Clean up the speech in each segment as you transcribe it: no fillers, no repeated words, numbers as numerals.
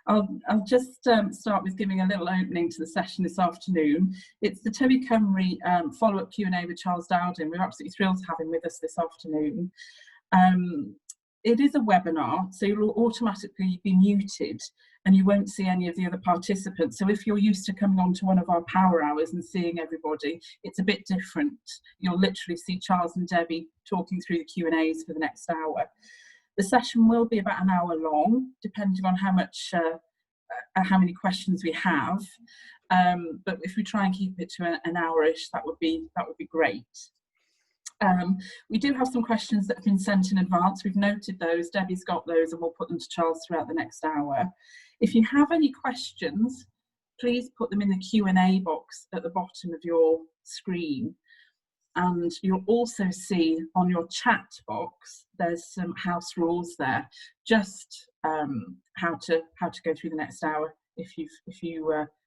I'll just start with giving a little opening to the session this afternoon. It's the Tyfu Cymru follow-up Q&A with Charles Dowding. We're absolutely thrilled to have him with us this afternoon. It is a webinar, so you'll automatically be muted and you won't see any of the other participants. So if you're used to coming on to one of our power hours and seeing everybody, it's a bit different. You'll literally see Charles and Debbie talking through the Q&As for the next hour. The session will be about an hour long, depending on how many questions we have. But if we try and keep it to an hour-ish, that would be great. We do have some questions that have been sent in advance. We've noted those. Debbie's got those, and we'll put them to Charles throughout the next hour. If you have any questions, please put them in the Q&A box at the bottom of your screen. And you'll also see on your chat box, there's some house rules there, just how to go through the next hour. If you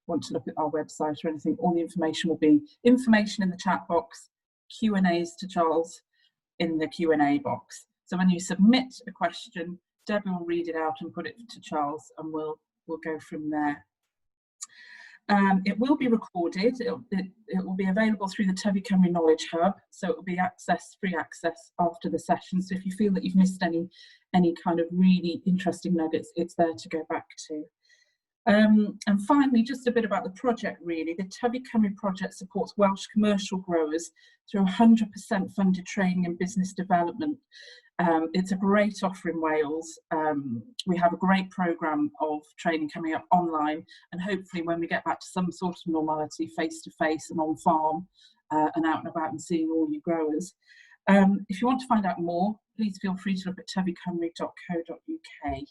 want to look at our website or anything, all the information will be information in the chat box, Q&As to Charles in the Q&A box. So when you submit a question, Debbie will read it out and put it to Charles, and we'll go from there. It will be recorded. It will be available through the Tyfu Cymru Knowledge Hub, so it will be free access after the session. So if you feel that you've missed any kind of really interesting nuggets, it's there to go back to. And finally, just a bit about the project really. The Tyfu Cymru project supports Welsh commercial growers through 100% funded training and business development. It's a great offer in Wales. We have a great programme of training coming up online, and hopefully when we get back to some sort of normality, face-to-face and on farm and out and about and seeing all you growers. If you want to find out more, please feel free to look at tyfucymru.co.uk.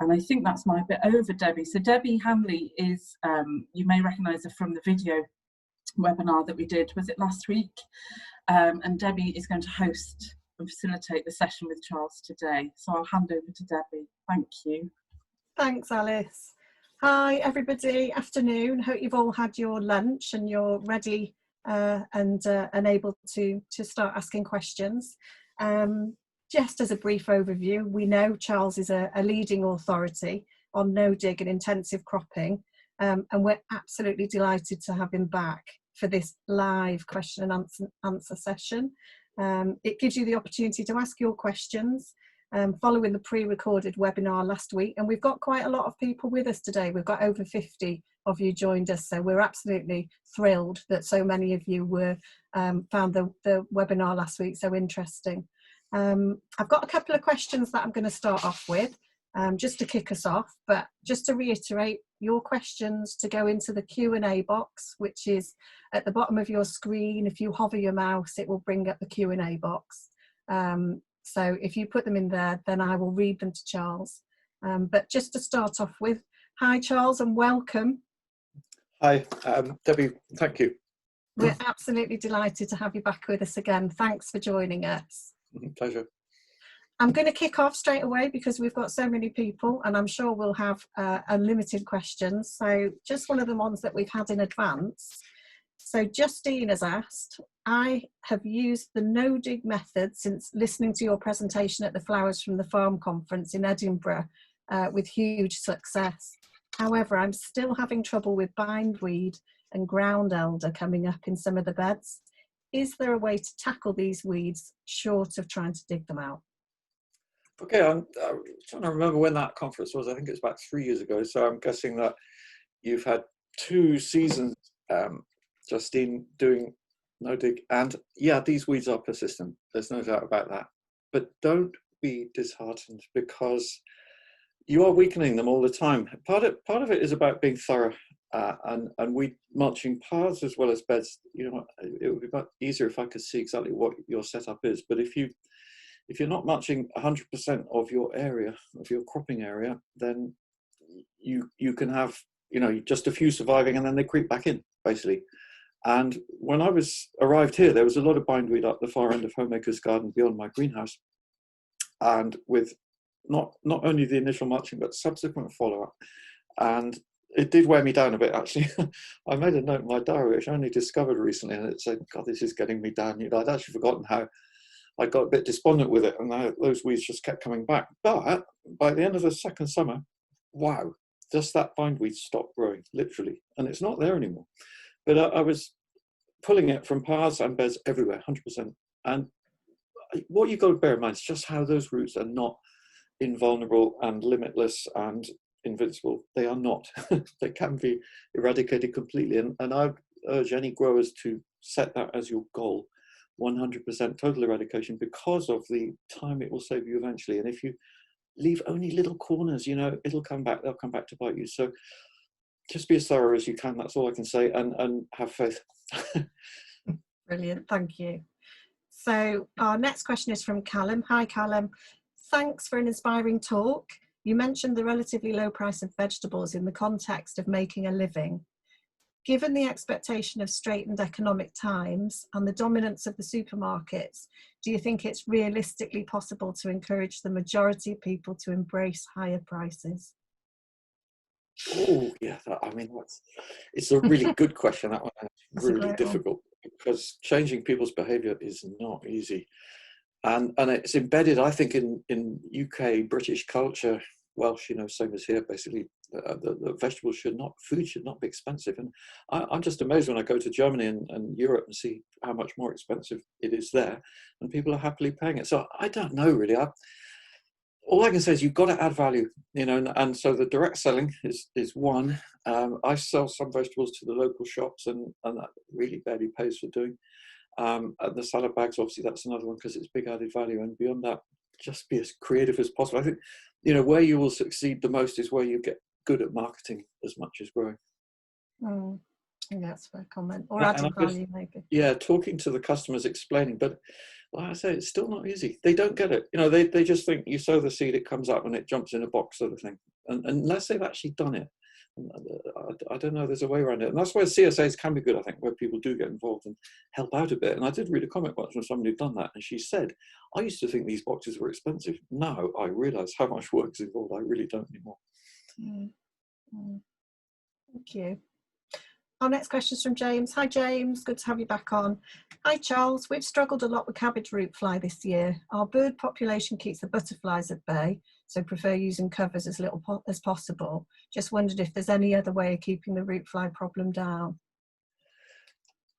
And I think that's my bit over, Debbie. So Debbie Hanley is, you may recognise her from the video webinar that we did, was it last week? And Debbie is going to host and facilitate the session with Charles today. So I'll hand over to Debbie. Thank you. Thanks, Alice. Hi, everybody. Afternoon. Hope you've all had your lunch and you're ready and able to start asking questions. Just as a brief overview, we know Charles is a leading authority on no-dig and intensive cropping, and we're absolutely delighted to have him back for this live question and answer session. It gives you the opportunity to ask your questions following the pre-recorded webinar last week, and we've got quite a lot of people with us today. We've got over 50 of you joined us, so we're absolutely thrilled that so many of you found the webinar last week so interesting. I've got a couple of questions that I'm going to start off with, just to kick us off, but just to reiterate, your questions to go into the Q&A box, which is at the bottom of your screen. If you hover your mouse, it will bring up the Q&A box. So if you put them in there, then I will read them to Charles. But just to start off with, hi Charles and welcome. Hi, Debbie, thank you. We're absolutely delighted to have you back with us again. Thanks for joining us. Pleasure. I'm going to kick off straight away because we've got so many people and I'm sure we'll have unlimited questions. So just one of the ones that we've had in advance. So Justine has asked, I have used the no-dig method since listening to your presentation at the Flowers from the Farm conference in Edinburgh with huge success. However, I'm still having trouble with bindweed and ground elder coming up in some of the beds. Is there a way to tackle these weeds short of trying to dig them out? Okay, I'm trying to remember when that conference was. I think it's about 3 years ago. So I'm guessing that you've had 2 seasons, Justine, doing no dig. And yeah, these weeds are persistent. There's no doubt about that. But don't be disheartened because you are weakening them all the time. Part of it is about being thorough and weed mulching paths as well as beds. You know, it would be much easier if I could see exactly what your setup is. But if you're not mulching 100% of your area, of your cropping area, then you can have, you know, just a few surviving and then they creep back in, basically. And when I arrived here, there was a lot of bindweed up the far end of Homemaker's Garden beyond my greenhouse. And with not only the initial mulching, but subsequent follow-up. And it did wear me down a bit, actually. I made a note in my diary, which I only discovered recently, and it said, God, this is getting me down. You know, I'd actually forgotten how I got a bit despondent with it, and those weeds just kept coming back. But by the end of the second summer, wow, just that bindweed stopped growing, literally, and it's not there anymore. But I was pulling it from paths and beds everywhere, 100%. And what you've got to bear in mind is just how those roots are not invulnerable and limitless and invincible. They are not. They can be eradicated completely. And I urge any growers to set that as your goal, 100% total eradication, because of the time it will save you eventually. And if you leave only little corners, you know, it'll come back, they'll come back to bite you. So just be as thorough as you can, that's all I can say, and have faith. Brilliant, thank you. So our next question is from Callum. Hi Callum, thanks for an inspiring talk. You mentioned the relatively low price of vegetables in the context of making a living. Given the expectation of straitened economic times and the dominance of the supermarkets, do you think it's realistically possible to encourage the majority of people to embrace higher prices? Oh yeah, it's a really good question. That one is really difficult because changing people's behaviour is not easy, and it's embedded, I think, in UK British culture, Welsh, you know, same as here. Basically, the vegetables food should not be expensive, and I'm just amazed when I go to Germany and Europe and see how much more expensive it is there, and people are happily paying it. So I don't know really. All I can say is you've got to add value, you know, and so the direct selling is one. I sell some vegetables to the local shops, and that really barely pays for doing. And the salad bags, obviously, that's another one because it's big added value. And beyond that, just be as creative as possible. I think, you know, where you will succeed the most is where you get good at marketing as much as growing. I think that's a fair comment. Or adding value, maybe. Yeah, talking to the customers, explaining, but like I say, it's still not easy. They don't get it. You know, they just think you sow the seed, it comes up and it jumps in a box, sort of thing. And unless they've actually done it, I don't know, there's a way around it. And that's where CSAs can be good, I think, where people do get involved and help out a bit. And I did read a comment once from somebody who'd done that, and she said, I used to think these boxes were expensive. Now I realise how much work is involved. I really don't anymore. Thank you. Our next question is from James. Hi James, good to have you back on. Hi Charles, we've struggled a lot with cabbage root fly this year. Our bird population keeps the butterflies at bay, so prefer using covers as little as possible. Just wondered if there's any other way of keeping the root fly problem down.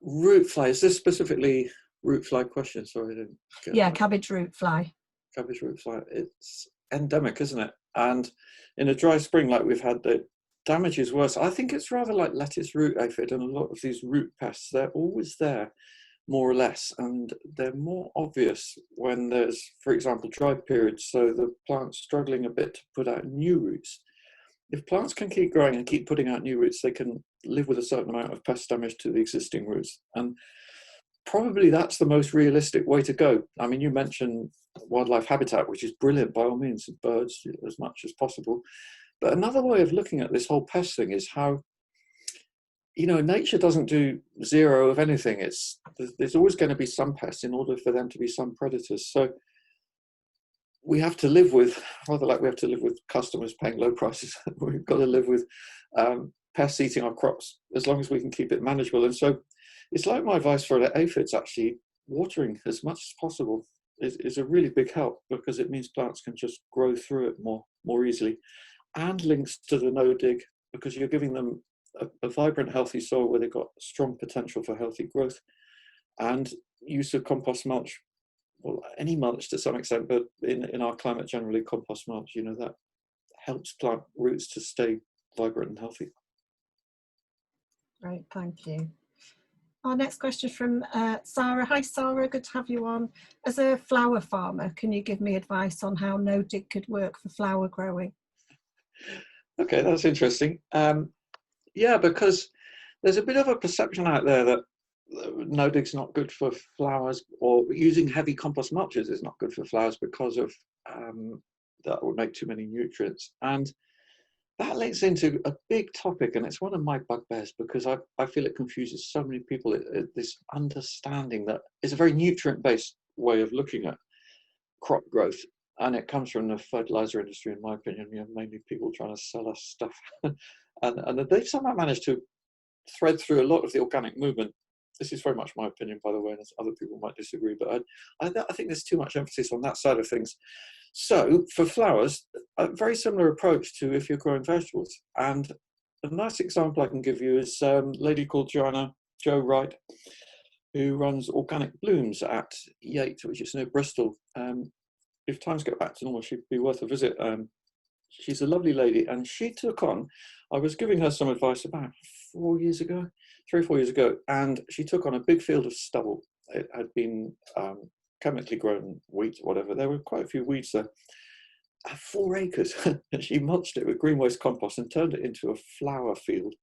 Root fly, is this specifically root fly question? Sorry, I didn't get that. Cabbage root fly. Cabbage root fly, it's endemic, isn't it? And in a dry spring like we've had, the damage is worse. I think it's rather like lettuce root aphid, and a lot of these root pests, they're always there, more or less, and they're more obvious when there's, for example, dry periods, so the plant's struggling a bit to put out new roots. If plants can keep growing and keep putting out new roots, they can live with a certain amount of pest damage to the existing roots, and probably that's the most realistic way to go. I mean, you mentioned wildlife habitat, which is brilliant by all means, birds as much as possible. But another way of looking at this whole pest thing is how, you know, nature doesn't do zero of anything. There's always going to be some pests in order for them to be some predators. So we have to live with, rather like we have to live with customers paying low prices, we've got to live with pests eating our crops as long as we can keep it manageable. And so it's like my advice for the aphids, actually, watering as much as possible is a really big help, because it means plants can just grow through it more easily. And links to the no-dig, because you're giving them a vibrant, healthy soil where they've got strong potential for healthy growth. And use of compost mulch, well, any mulch to some extent, but in our climate generally, compost mulch, you know, that helps plant roots to stay vibrant and healthy. Great, thank you. Our next question from Sarah. Hi Sarah, good to have you on. As a flower farmer, can you give me advice on how no-dig could work for flower growing? Okay, that's interesting. Yeah, because there's a bit of a perception out there that no-dig's not good for flowers, or using heavy compost mulches is not good for flowers because of that would make too many nutrients. And that links into a big topic, and it's one of my bugbears, because I feel it confuses so many people, this understanding that it's a very nutrient-based way of looking at crop growth. And it comes from the fertilizer industry, in my opinion, you know, mainly people trying to sell us stuff. and they've somehow managed to thread through a lot of the organic movement this is very much my opinion, by the way, and other people might disagree, but I think there's too much emphasis on that side of things. So for flowers, a very similar approach to if you're growing vegetables. And a nice example I can give you is a lady called Jo Wright, who runs Organic Blooms at Yate, which is near Bristol. If times get back to normal, she'd be worth a visit. She's a lovely lady, and she took on, I was giving her some advice about 4 years ago, 3 or 4 years ago, and she took on a big field of stubble. It had been chemically grown wheat, whatever. There were quite a few weeds there. 4 acres, and she mulched it with green waste compost and turned it into a flower field.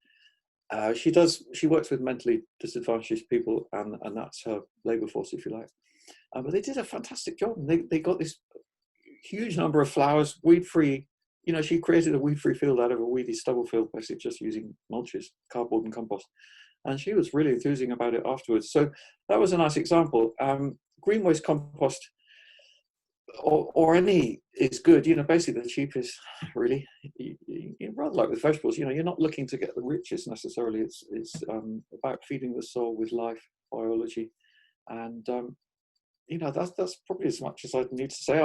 She works with mentally disadvantaged people, and that's her labour force, if you like. But they did a fantastic job. They got this huge number of flowers, weed-free. You know, she created a weed-free field out of a weedy stubble field, basically just using mulches, cardboard and compost. And she was really enthusing about it afterwards. So that was a nice example. Green waste compost or any is good. You know, basically the cheapest, really. Rather like with vegetables, you know, you're not looking to get the richest necessarily. It's about feeding the soil with life, biology, and you know, that's probably as much as I need to say.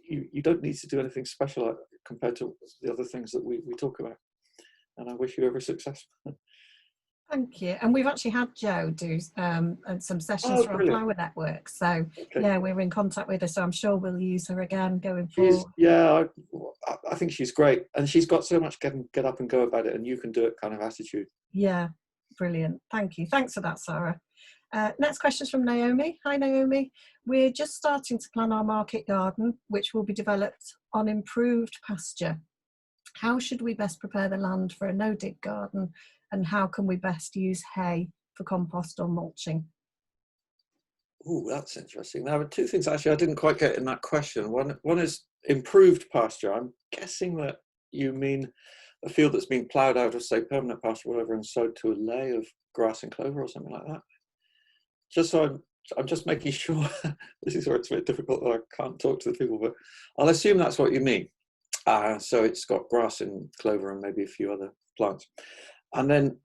You don't need to do anything special compared to the other things that we talk about. And I wish you every success. Thank you. And we've actually had Jo do some sessions for our Flower Network. So yeah, we're in contact with her. So I'm sure we'll use her again going forward. Yeah, I think she's great. And she's got so much get up and go about it, and you can do it kind of attitude. Yeah, brilliant. Thank you. Thanks for that, Sarah. Next question is from Naomi. Hi, Naomi. We're just starting to plan our market garden, which will be developed on improved pasture. How should we best prepare the land for a no-dig garden, and how can we best use hay for compost or mulching? Oh, that's interesting. There were two things actually I didn't quite get in that question. One is improved pasture. I'm guessing that you mean a field that's been ploughed out of, say, permanent pasture or whatever, and sowed to a lay of grass and clover or something like that. Just so I'm just making sure. This is where it's a bit difficult that I can't talk to the people, but I'll assume that's what you mean. So it's got grass and clover and maybe a few other plants. And then,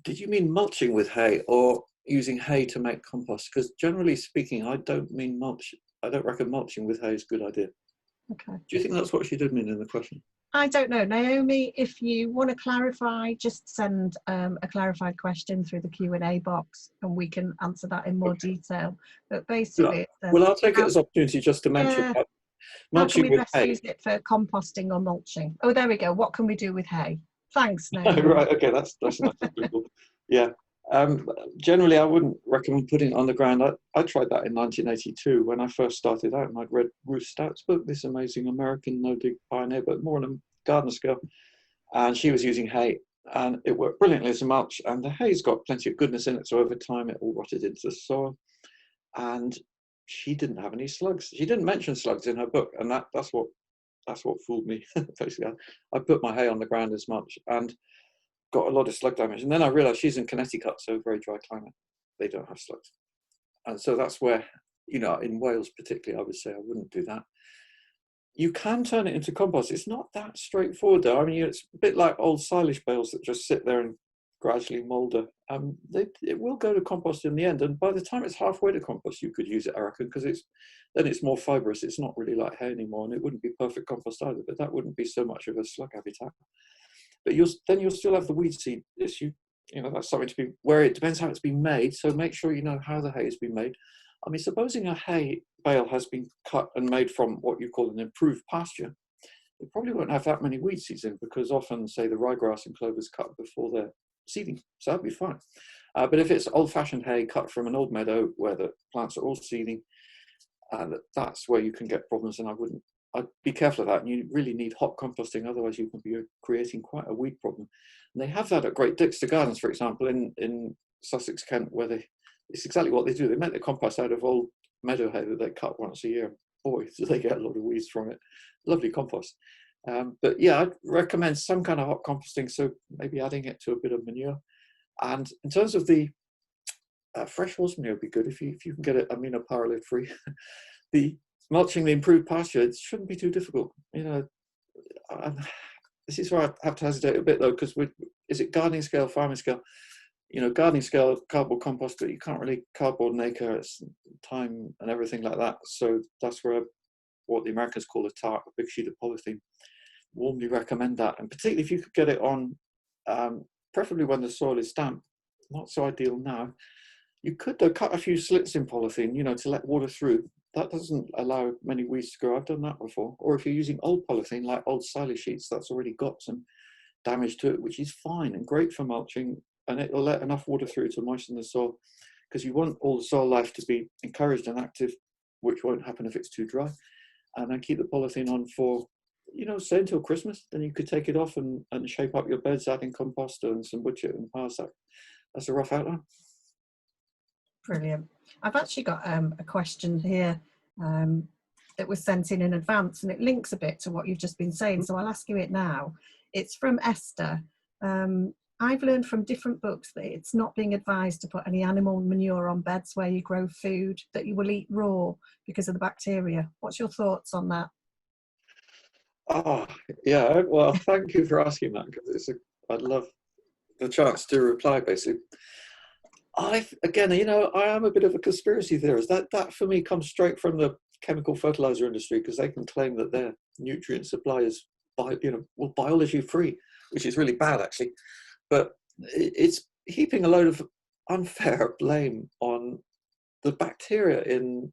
did you mean mulching with hay or using hay to make compost? Because generally speaking, I don't mean mulch. I don't reckon mulching with hay is a good idea. Okay. Do you think that's what she did mean in the question? I don't know. Naomi, if you want to clarify, just send a clarified question through the Q&A box and we can answer that in more detail. But basically... Well, I'll take it as an opportunity just to mention that. How can we best use it for composting or mulching? Oh, there we go. What can we do with hay? Thanks, Naomi. Right, okay, that's nice. Yeah. Generally, I wouldn't recommend putting it on the ground. I tried that in 1982 when I first started out, and I'd read Ruth Stout's book, this amazing American no-dig pioneer, but more on a gardener scale. And she was using hay, and it worked brilliantly as a mulch. And the hay's got plenty of goodness in it, so over time it all rotted into the soil. And she didn't have any slugs. She didn't mention slugs in her book, and that's what fooled me. Basically, I put my hay on the ground as mulch and got a lot of slug damage. And then I realized she's in Connecticut, so very dry climate. They don't have slugs. And so that's where, you know, in Wales particularly, I would say I wouldn't do that. You can turn it into compost. It's not that straightforward though. I mean, it's a bit like old silage bales that just sit there and gradually moulder. It will go to compost in the end. And by the time it's halfway to compost, you could use it, I reckon, because it's more fibrous. It's not really like hay anymore, and it wouldn't be perfect compost either, but that wouldn't be so much of a slug habitat. But you'll still have the weed seed issue. You know, that's something to be where it depends how it's been made. So make sure you know how the hay has been made. I mean, supposing a hay bale has been cut and made from what you call an improved pasture, it probably won't have that many weed seeds in, because often, say, the ryegrass and clover is cut before they're seeding, so that'd be fine. But if it's old-fashioned hay cut from an old meadow where the plants are all seeding, that's where you can get problems, and I'd be careful of that. And you really need hot composting, otherwise you can be creating quite a weed problem. And they have that at Great Dixter Gardens, for example, in Sussex, Kent, where it's exactly what they do. They make the compost out of old meadow hay that they cut once a year. Boy, do they get a lot of weeds from it. Lovely compost. But yeah, I'd recommend some kind of hot composting, so maybe adding it to a bit of manure. And in terms of the fresh horse manure would be good if you can get it aminoparallel free. The mulching, the improved pasture, it shouldn't be too difficult. You know, this is where I have to hesitate a bit though, because is it gardening scale, farming scale? you know, gardening scale cardboard compost, but you can't really cardboard an acre. It's time and everything like that. So that's where what the Americans call a tart, a big sheet of polythene. Warmly recommend that, and particularly if you could get it on, preferably when the soil is damp. Not so ideal now. You could though cut a few slits in polythene, you know, to let water through. That doesn't allow many weeds to grow. I've done that before. Or if you're using old polythene, like old silage sheets, that's already got some damage to it, which is fine and great for mulching, and it'll let enough water through to moisten the soil, because you want all the soil life to be encouraged and active, which won't happen if it's too dry. And then keep the polythene on for, you know, say until Christmas. Then you could take it off and shape up your beds, adding compost and some wood chip and pass that. That's a rough outline. Brilliant. I've actually got a question here that was sent in advance, and it links a bit to what you've just been saying, so I'll ask you it now. It's from Esther. I've learned from different books that it's not being advised to put any animal manure on beds where you grow food that you will eat raw because of the bacteria. What's your thoughts on that? Oh, yeah, well, thank you for asking that, because I'd love the chance to reply, basically. Again, you know, I am a bit of a conspiracy theorist. That for me comes straight from the chemical fertilizer industry, because they can claim that their nutrient supply is, biology free, which is really bad, actually. But it's heaping a load of unfair blame on the bacteria in.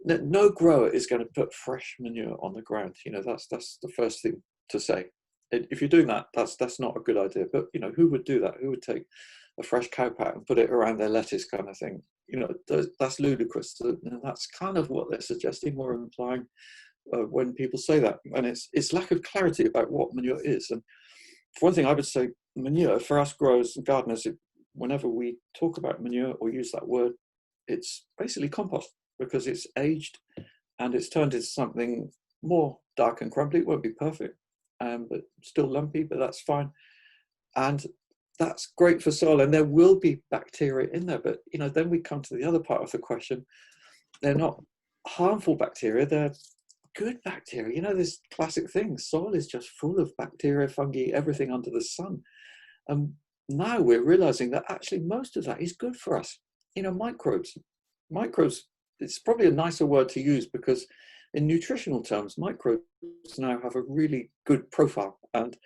No grower is going to put fresh manure on the ground. You know, that's the first thing to say. If you're doing that, that's not a good idea. But, you know, who would do that? Who would take a fresh cow pat and put it around their lettuce, kind of thing? You know, that's ludicrous. And that's kind of what they're suggesting or implying when people say that. And it's lack of clarity about what manure is. And for one thing, I would say manure, for us growers and gardeners, whenever we talk about manure or use that word, it's basically compost, because it's aged and it's turned into something more dark and crumbly. It won't be perfect, but still lumpy, but that's fine. And that's great for soil, and there will be bacteria in there. But, you know, then we come to the other part of the question. They're not harmful bacteria, they're good bacteria. You know, this classic thing, soil is just full of bacteria, fungi, everything under the sun. And now we're realizing that actually most of that is good for us. You know, microbes, it's probably a nicer word to use, because in nutritional terms, microbes now have a really good profile. And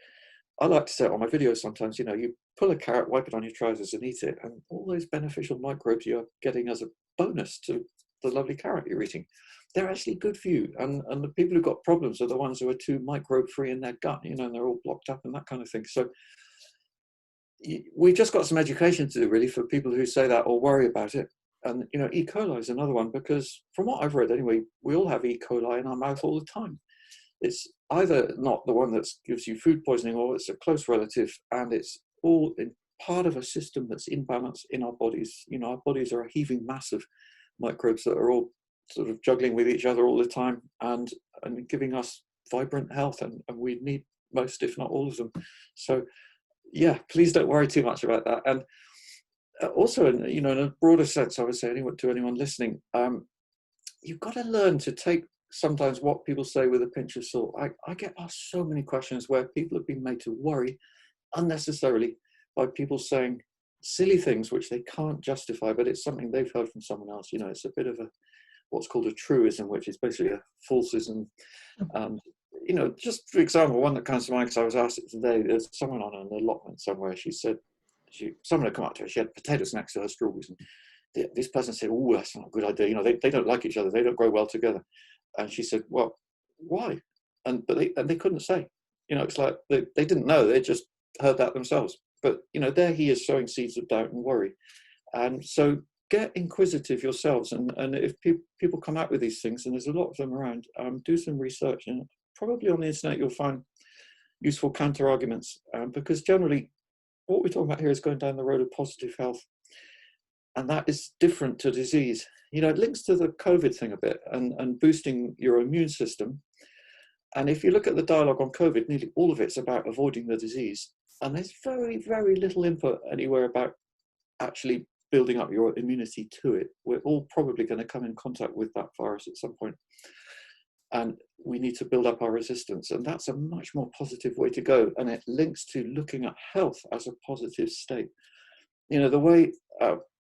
I like to say it on my videos sometimes, you know, you pull a carrot, wipe it on your trousers and eat it, and all those beneficial microbes you're getting as a bonus to the lovely carrot you're eating, they're actually good for you. And the people who've got problems are the ones who are too microbe free in their gut, you know, and they're all blocked up and that kind of thing. So we've just got some education to do, really, for people who say that or worry about it. And, you know, E. coli is another one, because from what I've read anyway, we all have E. coli in our mouth all the time. It's either not the one that gives you food poisoning, or it's a close relative, and it's all in part of a system that's in balance in our bodies. You know, our bodies are a heaving mass of microbes that are all sort of juggling with each other all the time and giving us vibrant health, and we need most, if not all of them. So yeah, please don't worry too much about that. And also, you know, in a broader sense, I would say to anyone listening, you've got to learn to take sometimes what people say with a pinch of salt. I get asked so many questions where people have been made to worry unnecessarily by people saying silly things which they can't justify, but it's something they've heard from someone else. You know, it's a bit of what's called a truism, which is basically a falsism. You know, just for example, one that comes to mind, because I was asked it today, there's someone on an allotment somewhere, she said, someone had come up to her, she had potatoes next to her strawberries, and this person said, oh, that's not a good idea, you know, they don't like each other, they don't grow well together. And she said, well, why? But they couldn't say. You know, it's like they didn't know, they just heard that themselves. But, you know, there he is sowing seeds of doubt and worry. And so get inquisitive yourselves, and if people come out with these things, and there's a lot of them around, do some research, and probably on the internet you'll find useful counter arguments, because generally what we're talking about here is going down the road of positive health, and that is different to disease. You know, it links to the COVID thing a bit, and boosting your immune system. And if you look at the dialogue on COVID, nearly all of it's about avoiding the disease, and there's very, very little input anywhere about actually building up your immunity to it. We're all probably going to come in contact with that virus at some point, and we need to build up our resistance, and that's a much more positive way to go, and it links to looking at health as a positive state. you know, the way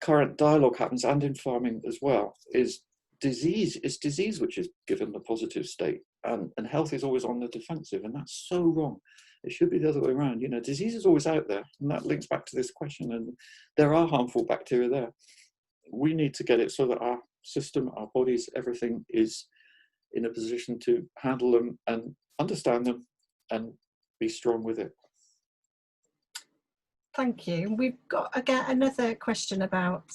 current dialogue happens, and in farming as well, is disease. It's disease which is given the positive state, and health is always on the defensive, and that's so wrong. It should be the other way around. You know, disease is always out there, and that links back to this question, and there are harmful bacteria there. We need to get it so that our system, our bodies, everything is in a position to handle them and understand them and be strong with it. Thank you. We've got again another question about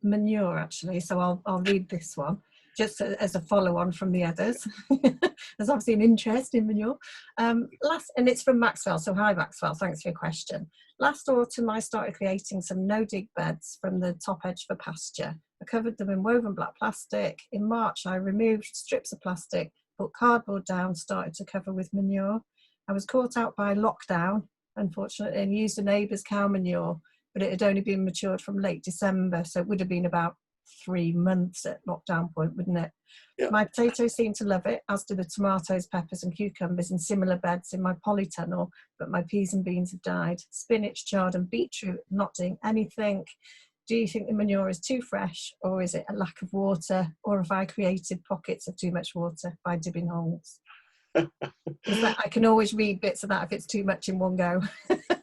manure, actually, so I'll read this one just as a follow-on from the others. There's obviously an interest in manure. And it's from Maxwell, so hi Maxwell, thanks for your question. Last autumn I started creating some no-dig beds from the top edge for pasture. I covered them in woven black plastic. In March I removed strips of plastic, put cardboard down, started to cover with manure. I was caught out by lockdown, unfortunately, and used a neighbour's cow manure, but it had only been matured from late December, so it would have been about 3 months at lockdown point, wouldn't it? Yeah. My potatoes seem to love it, as do the tomatoes, peppers and cucumbers in similar beds in my polytunnel, but my peas and beans have died. Spinach, chard and beetroot not doing anything. Do you think the manure is too fresh, or is it a lack of water, or have I created pockets of too much water by dibbing holes? I can always read bits of that if it's too much in one go.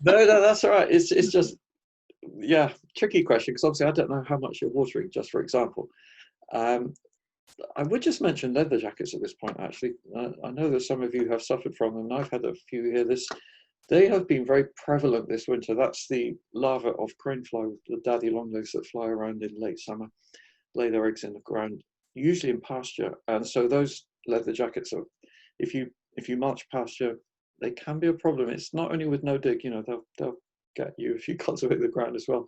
No, that's all right. It's just, yeah, tricky question, because obviously I don't know how much you're watering, just for example. I would just mention leather jackets at this point, actually. I know that some of you have suffered from them, and I've had a few here. They have been very prevalent this winter. That's the larva of crane fly, the daddy longlegs that fly around in late summer, lay their eggs in the ground, usually in pasture. And so those leather jackets are, if you mulch pasture, they can be a problem. It's not only with no dig, you know, they'll get you if you cultivate the ground as well.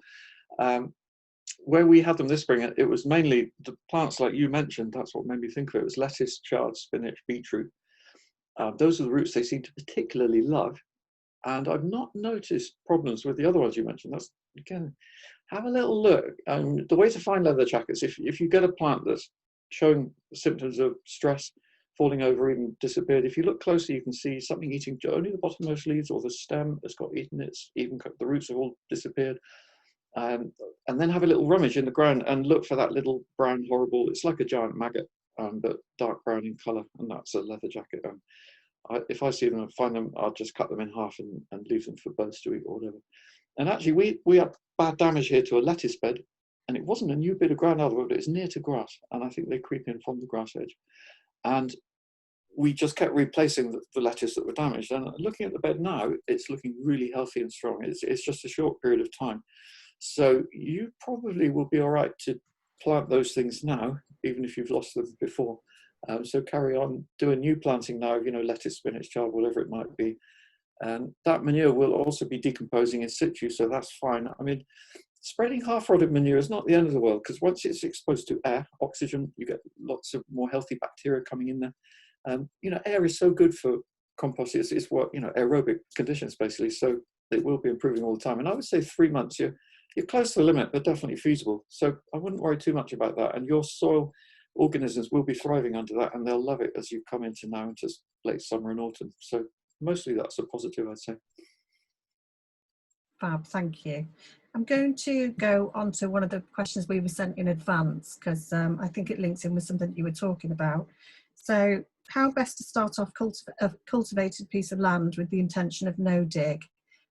Where we had them this spring, it was mainly the plants like you mentioned. That's what made me think of it. It was lettuce, chard, spinach, beetroot. Those are the roots they seem to particularly love. And I've not noticed problems with the other ones you mentioned. That's, again, have a little look. The way to find leather jackets, if you get a plant that's showing symptoms of stress, falling over, even disappeared, if you look closely, you can see something eating only the bottommost leaves, or the stem has got eaten, it's even the roots have all disappeared. And then have a little rummage in the ground and look for that little brown horrible, it's like a giant maggot, but dark brown in colour, and that's a leather jacket. If I see them and find them, I'll just cut them in half and leave them for birds to eat or whatever. And actually we had bad damage here to a lettuce bed, and it wasn't a new bit of ground either, but it's near to grass, and I think they creep in from the grass edge. And we just kept replacing the lettuce that were damaged. And looking at the bed now, it's looking really healthy and strong. It's just a short period of time. So you probably will be all right to plant those things now, even if you've lost them before. So carry on, do a new planting now, you know, lettuce, spinach, chard, whatever it might be. And that manure will also be decomposing in situ, so that's fine. I mean, spreading half-rotted manure is not the end of the world, because once it's exposed to air, oxygen, you get lots of more healthy bacteria coming in there. You know, air is so good for compost. It's what, you know, aerobic conditions basically. So it will be improving all the time. And I would say 3 months, you're close to the limit, but definitely feasible. So I wouldn't worry too much about that. And your soil organisms will be thriving under that, and they'll love it as you come into now into late summer and autumn. So mostly that's a positive, I'd say. Fab, thank you. I'm going to go on to one of the questions we were sent in advance, because I think it links in with something you were talking about. So how best to start off a cultivated piece of land with the intention of no dig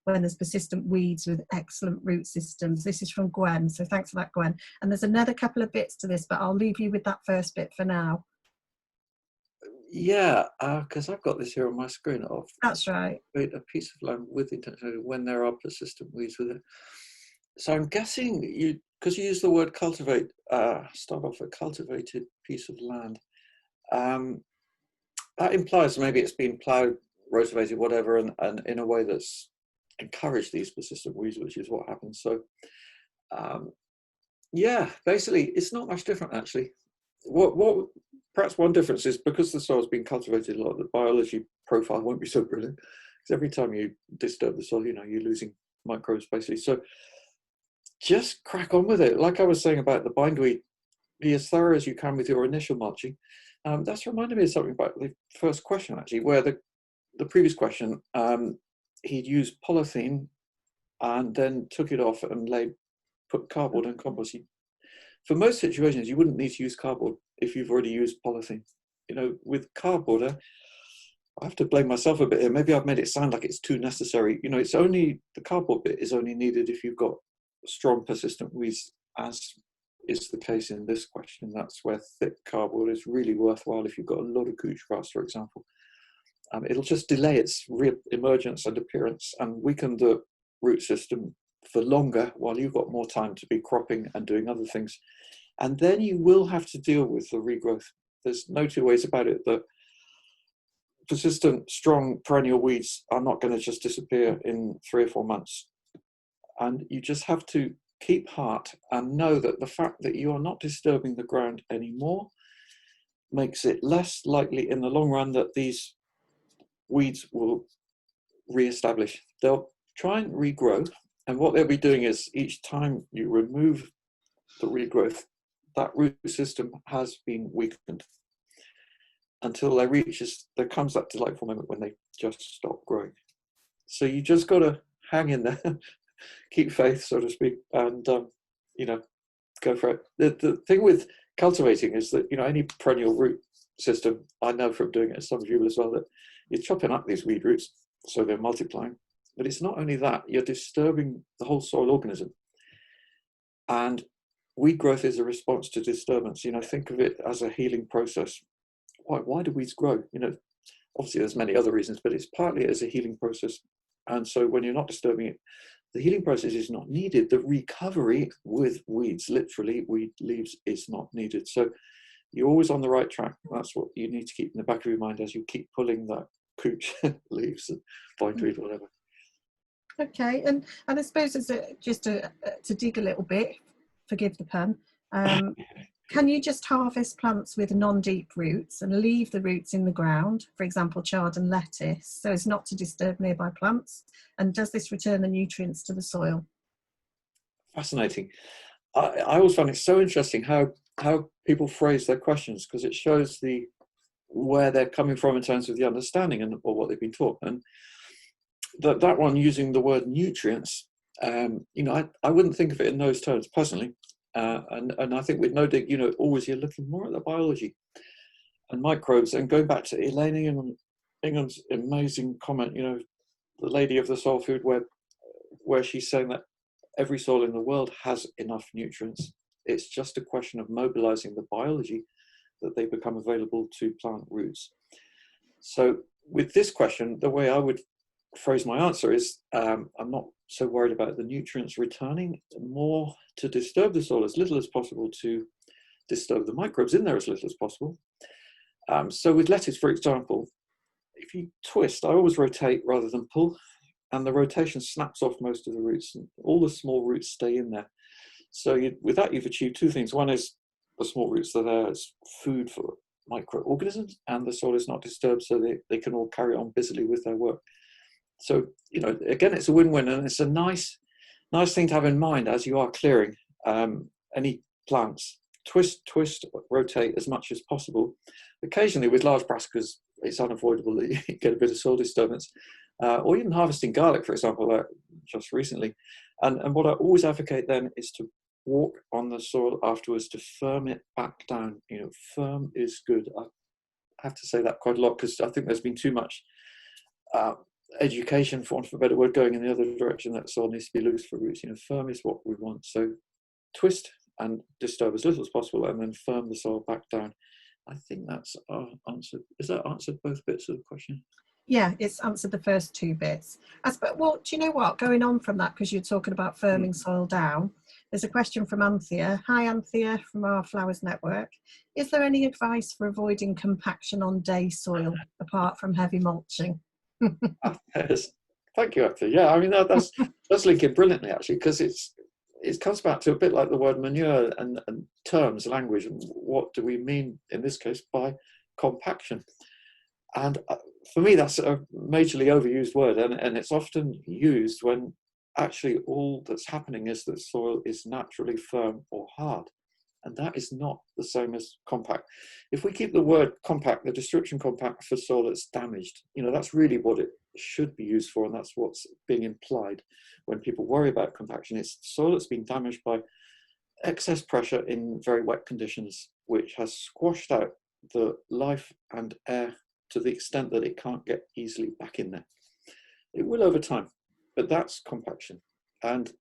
when there's persistent weeds with excellent root systems? This is from Gwen, so thanks for that, Gwen. And there's another couple of bits to this, but I'll leave you with that first bit for now. Yeah, because I've got this here on my screen. That's right. A piece of land with the intention when there are persistent weeds with it. So I'm guessing because you use the word cultivate, start off a cultivated piece of land. That implies maybe it's been ploughed, rotavated, whatever, and in a way that's encouraged these persistent weeds, which is what happens. So yeah, basically it's not much different actually. What perhaps one difference is, because the soil's been cultivated a lot, the biology profile won't be so brilliant, because every time you disturb the soil, you know, you're losing microbes basically. So just crack on with it. Like I was saying about the bindweed, be as thorough as you can with your initial mulching. That's reminded me of something about the first question actually, where the previous question, he'd used polythene and then took it off and put cardboard and compost. For most situations, you wouldn't need to use cardboard if you've already used polythene. You know, with cardboard, I have to blame myself a bit here. Maybe I've made it sound like it's too necessary. You know, it's only, the cardboard bit is only needed if you've got strong persistent weeds, as is the case in this question. That's where thick cardboard is really worthwhile if you've got a lot of couch grass, for example. It'll just delay its re-emergence and appearance and weaken the root system for longer while you've got more time to be cropping and doing other things. And then you will have to deal with the regrowth. There's no two ways about it that persistent, strong, perennial weeds are not going to just disappear in 3 or 4 months. And you just have to keep heart and know that the fact that you are not disturbing the ground anymore makes it less likely in the long run that these weeds will re-establish. They'll try and regrow, and what they'll be doing is each time you remove the regrowth, that root system has been weakened until there comes that delightful moment when they just stop growing. So you just got to hang in there, keep faith, so to speak, and you know, go for it. The thing with cultivating is that, you know, any perennial root system, I know from doing it, as some of you will as well, that you're chopping up these weed roots so they're multiplying. But it's not only that, you're disturbing the whole soil organism. And weed growth is a response to disturbance. You know, think of it as a healing process. Why do weeds grow? You know, obviously there's many other reasons, but it's partly as a healing process. And so when you're not disturbing it, the healing process is not needed. The recovery with weeds, literally weed leaves, is not needed. So you're always on the right track. That's what you need to keep in the back of your mind as you keep pulling that couch leaves and bindweed, whatever. Okay, and I suppose just to dig a little bit, forgive the pun, can you just harvest plants with non-deep roots and leave the roots in the ground, for example, chard and lettuce, so as not to disturb nearby plants? And does this return the nutrients to the soil? Fascinating. I always find it so interesting how people phrase their questions, because it shows where they're coming from in terms of the understanding or what they've been taught. And that one using the word nutrients, you know, I wouldn't think of it in those terms personally. And I think with no dig, you know, always you're looking more at the biology and microbes. And going back to Elaine Ingham's amazing comment, you know, the lady of the soil food web, where she's saying that every soil in the world has enough nutrients. It's just a question of mobilizing the biology that they become available to plant roots. So with this question, the way I would phrase my answer is, I'm not so worried about the nutrients returning, more to disturb the soil as little as possible, to disturb the microbes in there as little as possible. So with lettuce, for example, if you twist, I always rotate rather than pull, and the rotation snaps off most of the roots, and all the small roots stay in there. So with that, you've achieved two things. One is the small roots are there as food for microorganisms, and the soil is not disturbed, so they can all carry on busily with their work. So, you know, again, it's a win-win, and it's a nice thing to have in mind as you are clearing any plants. Twist, rotate as much as possible. Occasionally with large brassicas, it's unavoidable that you get a bit of soil disturbance. Or even harvesting garlic, for example, just recently. And what I always advocate then is to walk on the soil afterwards to firm it back down. You know, firm is good. I have to say that quite a lot, because I think there's been too much education, for want of a better word, going in the other direction, that soil needs to be loose for roots. You know, firm is what we want. So twist and disturb as little as possible, and then firm the soil back down. I think that's answered. Has that answered both bits of the question? Yeah, it's answered the first two bits. Well, do you know what? Going on from that, because you're talking about firming soil down, there's a question from Anthea. Hi, Anthea, from our Flowers Network. Is there any advice for avoiding compaction on day soil, apart from heavy mulching? Thank you, Anthea. Yeah, I mean, that's linking brilliantly, actually, because it comes back to a bit like the word manure and terms, language, and what do we mean in this case by compaction. And for me, that's a majorly overused word, and it's often used when actually all that's happening is that soil is naturally firm or hard, and that is not the same as compact. If we keep the word compact, the description compact for soil that's damaged, you know, that's really what it should be used for, and that's what's being implied when people worry about compaction. It's soil that's been damaged by excess pressure in very wet conditions, which has squashed out the life and air to the extent that it can't get easily back in there. It will over time, but that's compaction. And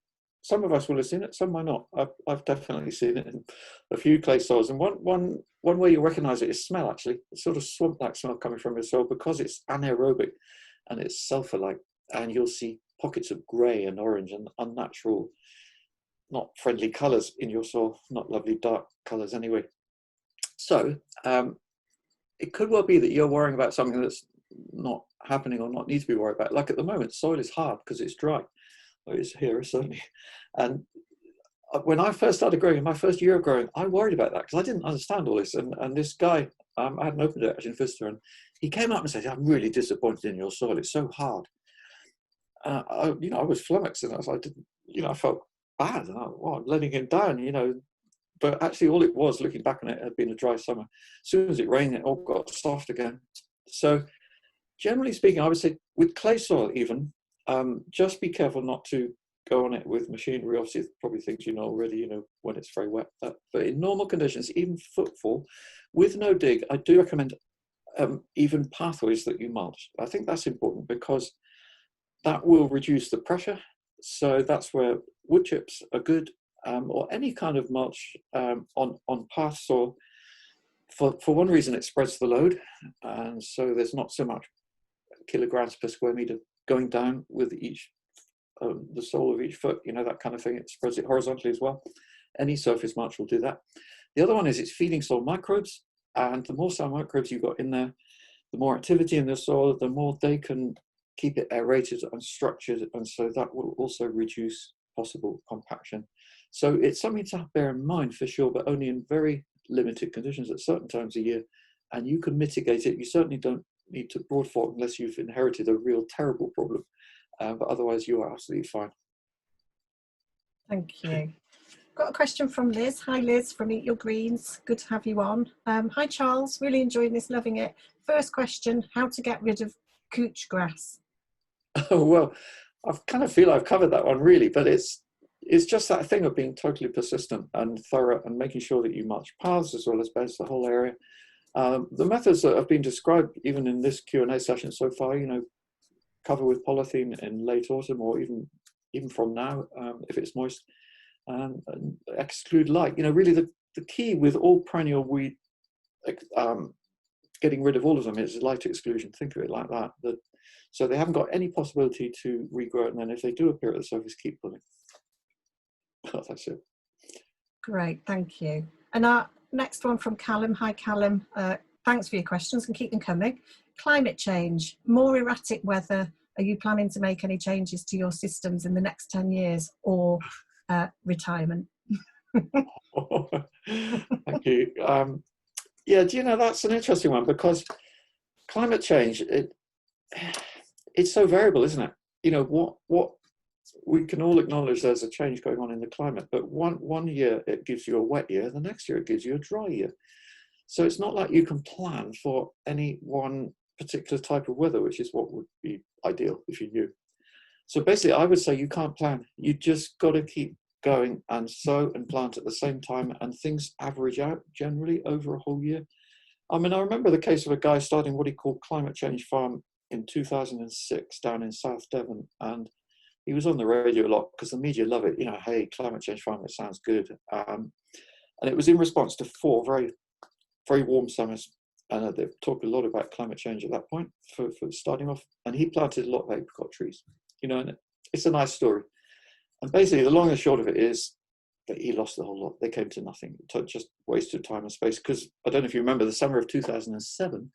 some of us will have seen it, some might not. I've definitely seen it in a few clay soils. And one way you recognize it is smell, actually. It's sort of swamp-like smell coming from your soil because it's anaerobic and it's sulfur-like. And you'll see pockets of grey and orange and unnatural, not friendly colours in your soil, not lovely dark colours anyway. So it could well be that you're worrying about something that's not happening or not need to be worried about. Like at the moment, soil is hard because it's dry. It's here, certainly. And when I first started growing, in my first year of growing, I worried about that because I didn't understand all this. And this guy, I hadn't opened it actually in Visitor, and he came up and said, "I'm really disappointed in your soil. It's so hard." I was flummoxed, and I didn't, I felt bad. And I'm letting him down, But actually, all it was, looking back on it, had been a dry summer. As soon as it rained, it all got soft again. So, generally speaking, I would say with clay soil, even. Just be careful not to go on it with machinery. Obviously, probably things you know already, when it's very wet. But in normal conditions, even footfall, with no dig, I do recommend even pathways that you mulch. I think that's important because that will reduce the pressure. So that's where wood chips are good, or any kind of mulch on path soil. For one reason, it spreads the load, and so there's not so much kilograms per square meter going down with each the sole of each foot, that kind of thing. It spreads it horizontally as well. Any surface mulch will do that. The other one is it's feeding soil microbes, and the more soil microbes you've got in there, the more activity in the soil, the more they can keep it aerated and structured, and so that will also reduce possible compaction. So it's something to bear in mind for sure, but only in very limited conditions at certain times a year, and you can mitigate it. You certainly don't need to broad fork unless you've inherited a real terrible problem, but otherwise you are absolutely fine. Thank you. Got a question from Liz. Hi Liz from Eat Your Greens, good to have you on. Hi Charles, really enjoying this, loving it. First question, how to get rid of couch grass? Oh, well, I kind of feel I've covered that one really, but it's just that thing of being totally persistent and thorough and making sure that you mulch paths as well as beds, the whole area. The methods that have been described even in this Q&A session so far, cover with polythene in late autumn or even from now if it's moist, and exclude light. Really the key with all perennial weed, getting rid of all of them, is light exclusion. Think of it like that. So they haven't got any possibility to regrow, and then if they do appear at the surface, keep pulling. That's it. Great, thank you. And our next one from Callum. Hi Callum, thanks for your questions and keep them coming. Climate change, more erratic weather. Are you planning to make any changes to your systems in the next 10 years or retirement? Thank you. Yeah, that's an interesting one because climate change, it's so variable, isn't it? What we can all acknowledge there's a change going on in the climate, but one year it gives you a wet year, the next year it gives you a dry year. So it's not like you can plan for any one particular type of weather, which is what would be ideal if you knew. So basically, I would say you can't plan. You just got to keep going and sow and plant at the same time, and things average out generally over a whole year. I mean, I remember the case of a guy starting what he called Climate Change Farm in 2006 down in South Devon, and he was on the radio a lot because the media love it. Hey, Climate Change Farm, it sounds good. And it was in response to 4 very, very warm summers. And they've talked a lot about climate change at that point for starting off. And he planted a lot of apricot trees, and it's a nice story. And basically, the long and short of it is that he lost the whole lot. They came to nothing. Just wasted time and space. Because I don't know if you remember, the summer of 2007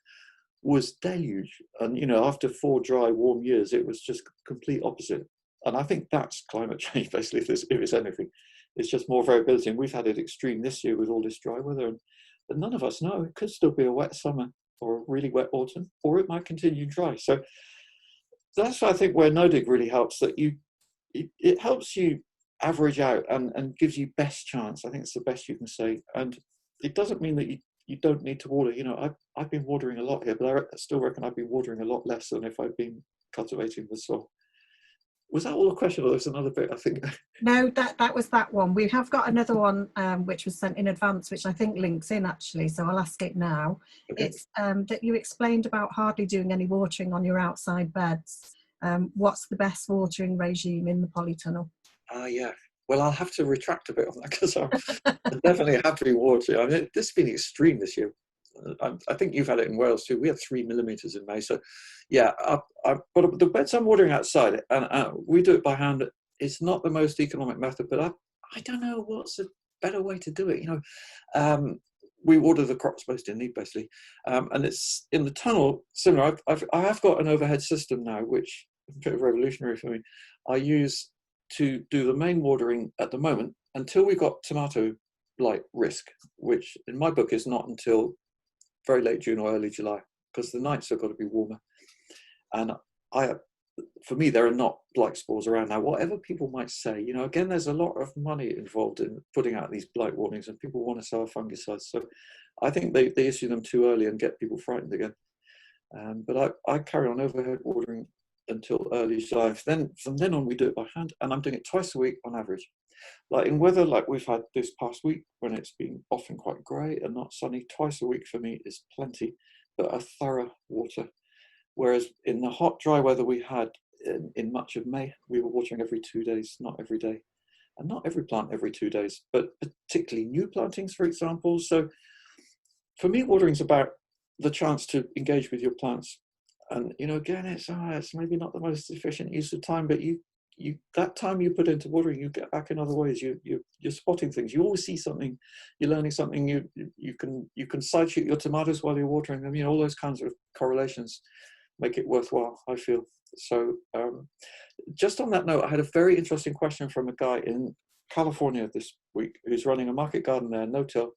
was deluge. And, after 4 dry, warm years, it was just complete opposite. And I think that's climate change, basically, if it's anything. It's just more variability. And we've had it extreme this year with all this dry weather. But none of us know. It could still be a wet summer or a really wet autumn, or it might continue dry. So that's, I think, where no dig really helps, that it helps you average out and gives you best chance. I think it's the best you can say. And it doesn't mean that you don't need to water. I've been watering a lot here, but I still reckon I'd be watering a lot less than if I'd been cultivating the soil. Was that all a question, or there's another bit, I think? No, that was that one. We have got another one which was sent in advance, which I think links in actually, so I'll ask it now. Okay. It's that you explained about hardly doing any watering on your outside beds. What's the best watering regime in the polytunnel? Yeah. Well, I'll have to retract a bit on that, because I definitely have to be watering. I mean, this has been extreme this year. I think you've had it in Wales too. We had 3 millimeters in May. So yeah, but the beds I'm watering outside, and we do it by hand. It's not the most economic method, but I don't know what's a better way to do it. You know, we water the crops most in need, basically. And it's in the tunnel, similar. I have got an overhead system now, which is a bit revolutionary for me. I use to do the main watering at the moment until we got tomato blight risk, which in my book is not until very late June or early July, because the nights have got to be warmer. And for me, there are not blight spores around now. Whatever people might say, you know, again, there's a lot of money involved in putting out these blight warnings, and people want to sell fungicides. So I think they issue them too early and get people frightened again. But I carry on overhead watering until early July. Then from then on, we do it by hand, and I'm doing it twice a week on average. Like in weather like we've had this past week, when it's been often quite grey and not sunny, twice a week for me is plenty, but a thorough water. Whereas in the hot, dry weather we had in much of May, we were watering every 2 days, not every day. And not every plant every 2 days, but particularly new plantings, for example. So for me, watering is about the chance to engage with your plants. And, you know, again, it's maybe not the most efficient use of time, but that time you put into watering, you get back in other ways. You're spotting things. You always see something. You're learning something. You can side shoot your tomatoes while you're watering them. You know, all those kinds of correlations make it worthwhile, I feel. So just on that note, I had a very interesting question from a guy in California this week who's running a market garden there, no-till,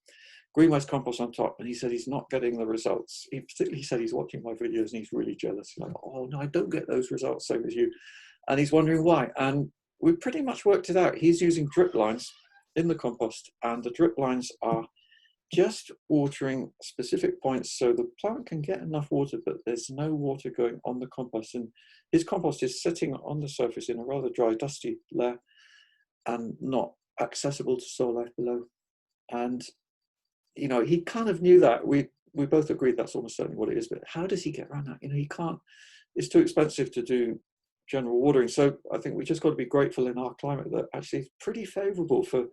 green waste compost on top, and he said he's not getting the results. He particularly said he's watching my videos and he's really jealous. He's like, oh no, I don't get those results, same as you. And he's wondering why. And we pretty much worked it out. He's using drip lines in the compost, and the drip lines are just watering specific points so the plant can get enough water, but there's no water going on the compost. And his compost is sitting on the surface in a rather dry, dusty layer and not accessible to soil life below. And, you know, he kind of knew that. We both agreed that's almost certainly what it is, but how does he get around that? You know, he can't, it's too expensive to do general watering. So I think we just got to be grateful in our climate that actually it's pretty favourable for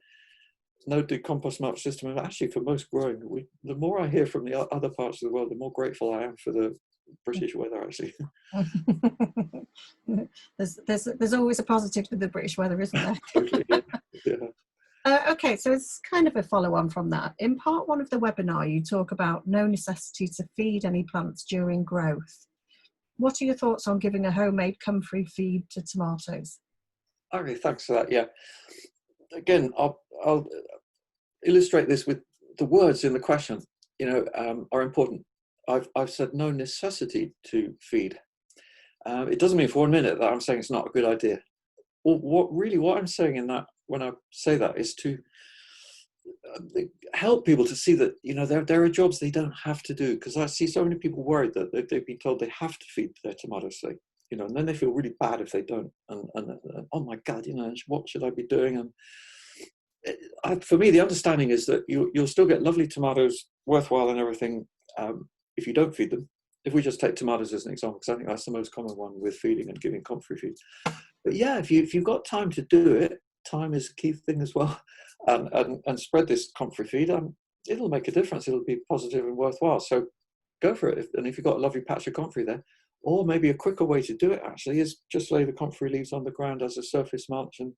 no-dig compost mulch system, and actually for most growing. The more I hear from the other parts of the world, the more grateful I am for the British weather, actually. there's always a positive to the British weather, isn't there? Totally, yeah. Okay, so it's kind of a follow-on from that. In part one of the webinar, you talk about no necessity to feed any plants during growth. What are your thoughts on giving a homemade comfrey feed to tomatoes? Okay, thanks for that. Yeah. Again, I'll illustrate this with the words in the question, you know, are important. I've said no necessity to feed. It doesn't mean for 1 minute that I'm saying it's not a good idea. Well, what I'm saying in that, when I say that, is to help people to see that, you know, there are jobs they don't have to do, because I see so many people worried that they've been told they have to feed their tomatoes, say, you know, and then they feel really bad if they don't, and oh my God, you know, what should I be doing? And for me, the understanding is that you'll still get lovely tomatoes, worthwhile and everything, if you don't feed them. If we just take tomatoes as an example, because I think that's the most common one with feeding and giving comfrey feed. But yeah, if you've got time to do it, time is a key thing as well, and spread this comfrey feed, it'll make a difference. It'll be positive and worthwhile. So go for it. And if you've got a lovely patch of comfrey there, or maybe a quicker way to do it actually is just lay the comfrey leaves on the ground as a surface mulch and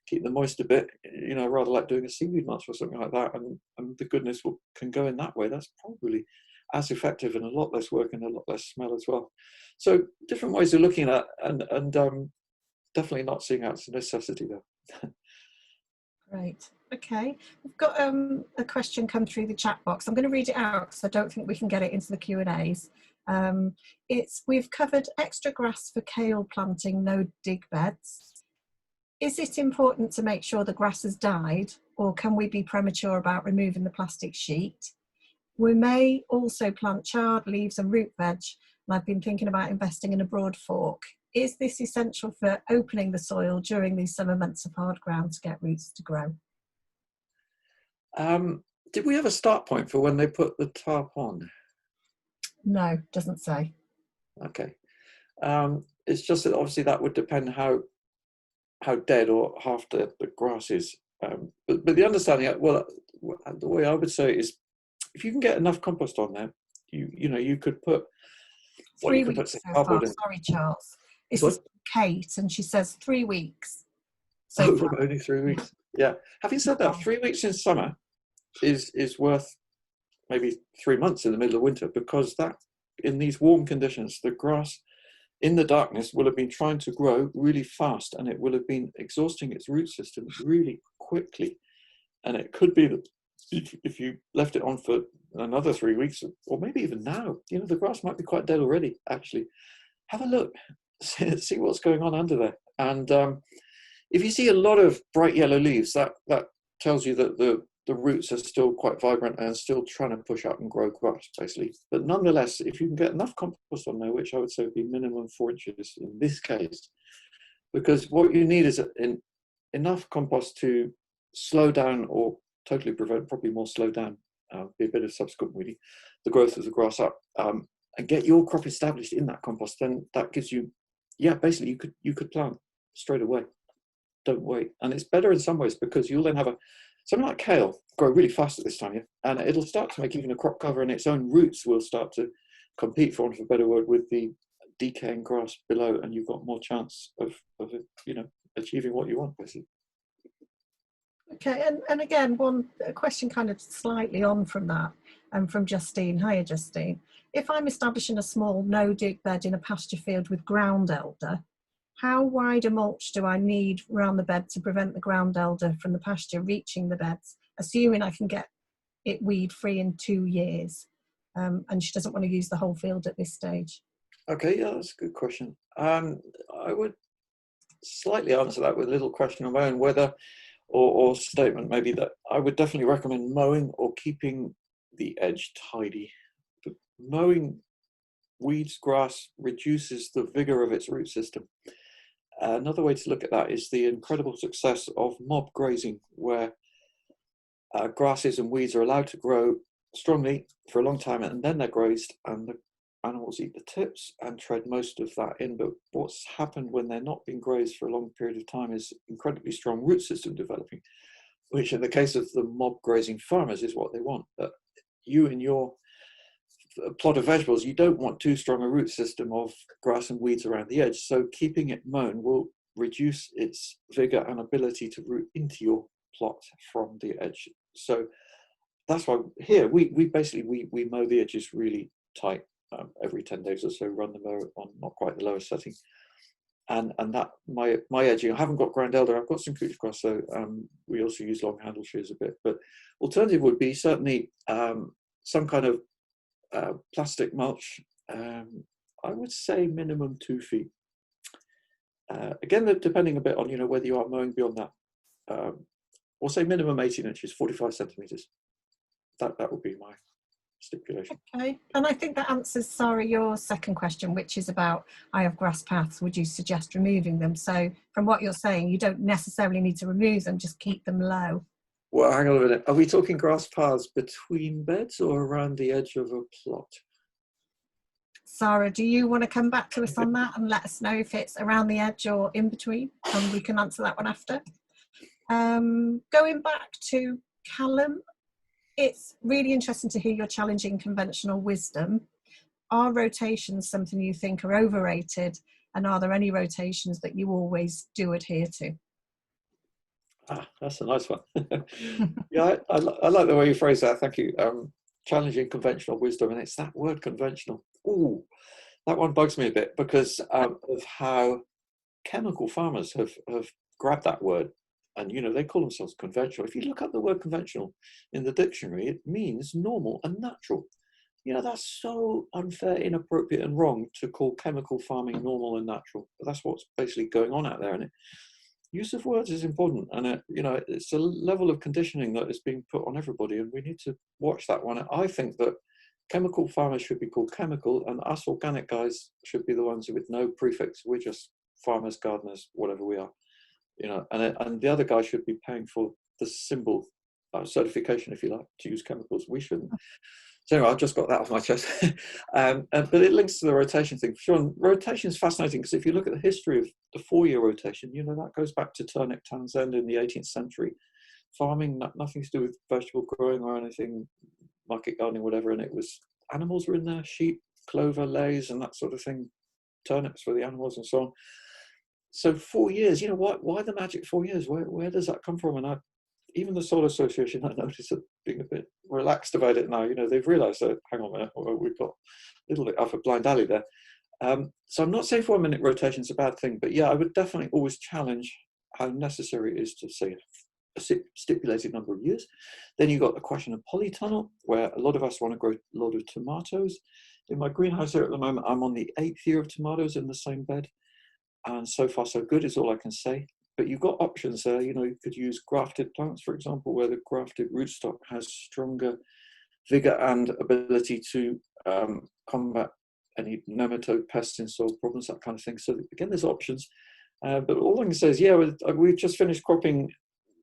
keep them moist a bit, you know, rather like doing a seaweed mulch or something like that. And the goodness can go in that way. That's probably as effective and a lot less work and a lot less smell as well. So different ways of looking at it, and definitely not seeing out as a necessity there. Great. Okay, we've got a question come through the chat box. I'm going to read it out because I don't think we can get it into the Q&As. We've covered extra grass for kale planting, no dig beds. Is it important to make sure the grass has died, or can we be premature about removing the plastic sheet? We may also plant charred leaves and root veg, and I've been thinking about investing in a broad fork. is this essential for opening the soil during these summer months of hard ground to get roots to grow? Did we have a start point for when they put the tarp on? No, doesn't say. Okay. It's just that obviously that would depend how dead or half dead the grass is. But the understanding, well, the way I would say it is, if you can get enough compost on there, you could put 3 weeks so far. cardboard in. Sorry, Charles. This is Kate, and she says 3 weeks. So only 3 weeks. Yeah. Having said that, 3 weeks in summer is worth maybe 3 months in the middle of winter, because that, in these warm conditions, the grass in the darkness will have been trying to grow really fast, and it will have been exhausting its root system really quickly. And it could be that if you left it on for another 3 weeks, or maybe even now, the grass might be quite dead already, actually. Have a look, see what's going on under there. And if you see a lot of bright yellow leaves, that tells you that the roots are still quite vibrant and still trying to push up and grow grass, basically. But nonetheless, if you can get enough compost on there, which I would say would be minimum 4 inches in this case, because what you need is enough compost to slow down or totally prevent, probably more slow down, be a bit of subsequent weeding, the growth of the grass up, and get your crop established in that compost. Then that gives you, basically you could plant straight away. Don't wait. And it's better in some ways, because you'll then have something like kale grow really fast at this time, and it'll start to make even a crop cover, and its own roots will start to compete, for want of a better word, with the decaying grass below, and you've got more chance of achieving what you want, basically. Okay, and again, a question kind of slightly on from that, and from Justine. Hiya, Justine. If I'm establishing a small no-dig bed in a pasture field with ground elder, how wide a mulch do I need around the bed to prevent the ground elder from the pasture reaching the beds, assuming I can get it weed-free in 2 years? And she doesn't want to use the whole field at this stage. Okay, yeah, that's a good question. I would slightly answer that with a little question of my own, whether, or statement maybe, that I would definitely recommend mowing or keeping the edge tidy. But mowing weeds, grass, reduces the vigor of its root system. Another way to look at that is the incredible success of mob grazing, where grasses and weeds are allowed to grow strongly for a long time, and then they're grazed, and the animals eat the tips and tread most of that in. But what's happened when they're not being grazed for a long period of time is incredibly strong root system developing, which in the case of the mob grazing farmers is what they want. But you in your plot of vegetables, you don't want too strong a root system of grass and weeds around the edge, so keeping it mown will reduce its vigor and ability to root into your plot from the edge. So that's why here we mow the edges really tight, every 10 days or so, run the mower on not quite the lowest setting, and that my edging, I haven't got ground elder, I've got some couch grass, so we also use long handle shears a bit. But alternative would be certainly some kind of plastic mulch. I would say minimum 2 feet. Again, depending a bit on whether you are mowing beyond that. We'll say minimum 18 inches, 45 centimetres. That would be my stipulation. Okay, and I think that answers, Sarah, your second question, which is about, I have grass paths, would you suggest removing them? So from what you're saying, you don't necessarily need to remove them, just keep them low. Well, hang on a minute. Are we talking grass paths between beds or around the edge of a plot? Sarah, do you want to come back to us on that and let us know if it's around the edge or in between? And we can answer that one after. Going back to Callum, it's really interesting to hear your challenging conventional wisdom. Are rotations something you think are overrated? And are there any rotations that you always do adhere to? That's a nice one. Yeah, I like the way you phrase that. Thank you. Challenging conventional wisdom, and it's that word conventional. Ooh, that one bugs me a bit, because of how chemical farmers have grabbed that word, and they call themselves conventional. If you look up the word conventional in the dictionary, it means normal and natural. That's so unfair, inappropriate, and wrong to call chemical farming normal and natural. But that's what's basically going on out there, and use of words is important, and it's a level of conditioning that is being put on everybody, and we need to watch that one. I think that chemical farmers should be called chemical, and us organic guys should be the ones with no prefix. We're just farmers, gardeners, whatever we are, you know. And the other guy should be paying for the symbol certification, if you like, to use chemicals. We shouldn't. So anyway, I just got that off my chest. But it links to the rotation thing. Sure, rotation is fascinating because if you look at the history of the 4-year rotation, you know, that goes back to Turnip Townsend in the 18th century. Farming, nothing to do with vegetable growing or anything, market gardening, whatever. And it was, animals were in there, sheep, clover, lays, and that sort of thing. Turnips for the animals and so on. So 4 years, you know, why the magic 4 years? Where does that come from? And even the Soil Association, I noticed, are being a bit relaxed about it now. You know, they've realised that, hang on a minute, we've got a little bit off a blind alley there. So I'm not saying 4 minute rotation is a bad thing, but yeah, I would definitely always challenge how necessary it is to say a stipulated number of years. Then you've got the question of polytunnel, where a lot of us want to grow a lot of tomatoes. In my greenhouse here at the moment, I'm on the 8th year of tomatoes in the same bed. And so far so good is all I can say. But you've got options there. You know, you could use grafted plants, for example, where the grafted rootstock has stronger vigor and ability to combat any nematode pests in soil problems, that kind of thing. So again, there's options. But all I can say is, yeah, we've just finished cropping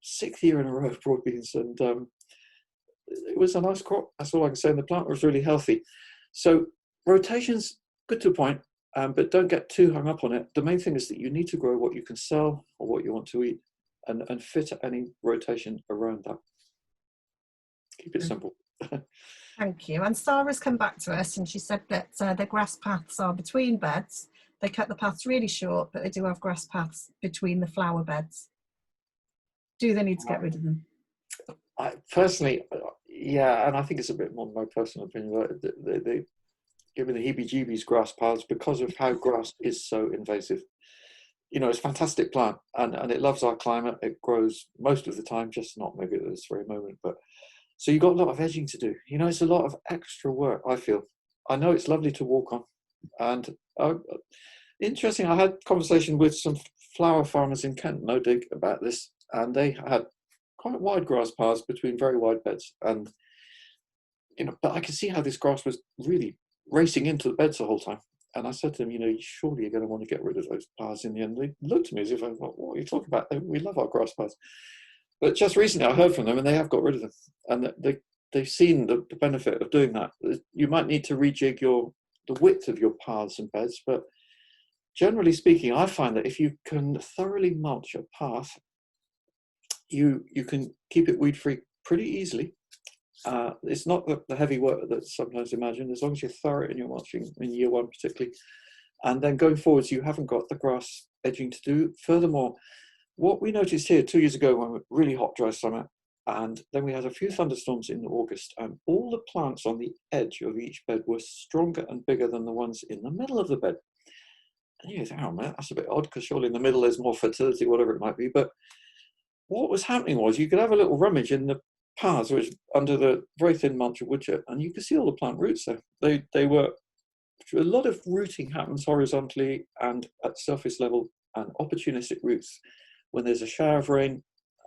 6th year in a row of broad beans, and it was a nice crop. That's all I can say. And the plant was really healthy. So rotation's good to a point. But don't get too hung up on it. The main thing is that you need to grow what you can sell or what you want to eat, and fit any rotation around that. Keep it simple. Thank you. And Sarah's come back to us and she said that the grass paths are between beds. They cut the paths really short, but they do have grass paths between the flower beds. Do they need to get rid of them? I personally, yeah, and I think it's a bit more my personal opinion. They give me the heebie-jeebies, grass paths, because of how grass is so invasive. You know, it's a fantastic plant, and it loves our climate. It grows most of the time, just not maybe at this very moment. But so you've got a lot of edging to do. You know, it's a lot of extra work, I feel. I know it's lovely to walk on. And interesting, I had a conversation with some flower farmers in Kent, no dig, about this, and they had quite wide grass paths between very wide beds. And, you know, but I could see how this grass was really racing into the beds the whole time. And I said to them, you know, surely you're going to want to get rid of those paths in the end. They looked at me as if I thought, what are you talking about? We love our grass paths. But just recently I heard from them and they have got rid of them. And they've seen the benefit of doing that. You might need to rejig the width of your paths and beds, but generally speaking, I find that if you can thoroughly mulch a path, you can keep it weed-free pretty easily. It's not the heavy work that's sometimes imagined, as long as you're thorough in your mulching in year 1 particularly. And then going forwards, you haven't got the grass edging to do. Furthermore, what we noticed here 2 years ago, when we were really hot, dry summer, and then we had a few thunderstorms in August, and all the plants on the edge of each bed were stronger and bigger than the ones in the middle of the bed. And you think, oh man, that's a bit odd, because surely in the middle there's more fertility, whatever it might be. But what was happening was you could have a little rummage in the paths, which under the very thin mulch of wood chip, and you could see all the plant roots there. They were, a lot of rooting happens horizontally and at surface level, and opportunistic roots when there's a shower of rain,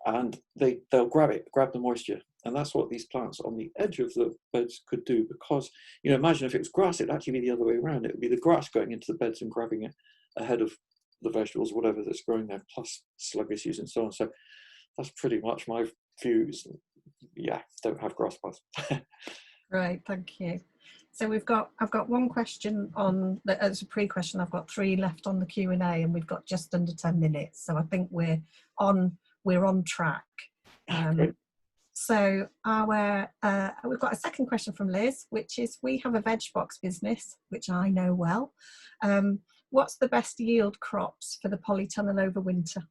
and they'll grab the moisture. And that's what these plants on the edge of the beds could do, because, you know, imagine if it was grass, it'd actually be the other way around. It would be the grass going into the beds and grabbing it ahead of the vegetables, whatever that's growing there, plus slug issues and so on. So that's pretty much my views. Yeah, don't have grass paths. Right, thank you. So I've got one question on, as a pre-question. I've got 3 left on the Q&A, and we've got just under 10 minutes. So I think we're on track. So we've got a second question from Liz, which is, we have a veg box business, which I know well. What's the best yield crops for the polytunnel over winter?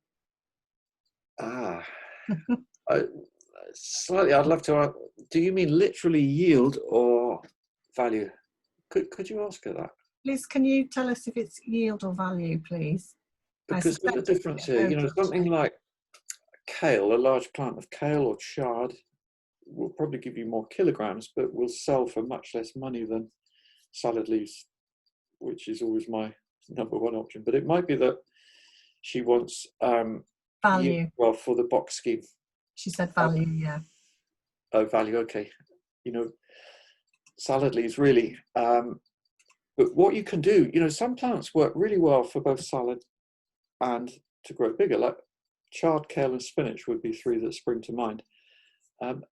Slightly, I'd love to. Do you mean literally yield or value? Could you ask her that? Liz, can you tell us if it's yield or value, please? Because there's a difference here. You know, something like kale, a large plant of kale or chard, will probably give you more kilograms, but will sell for much less money than salad leaves, which is always my number 1 option. But it might be that she wants value. Well, for the box scheme. She said value, yeah. Oh, value, okay. You know, salad leaves really. But what you can do, some plants work really well for both salad and to grow bigger, like charred, kale and spinach would be 3 that spring to mind.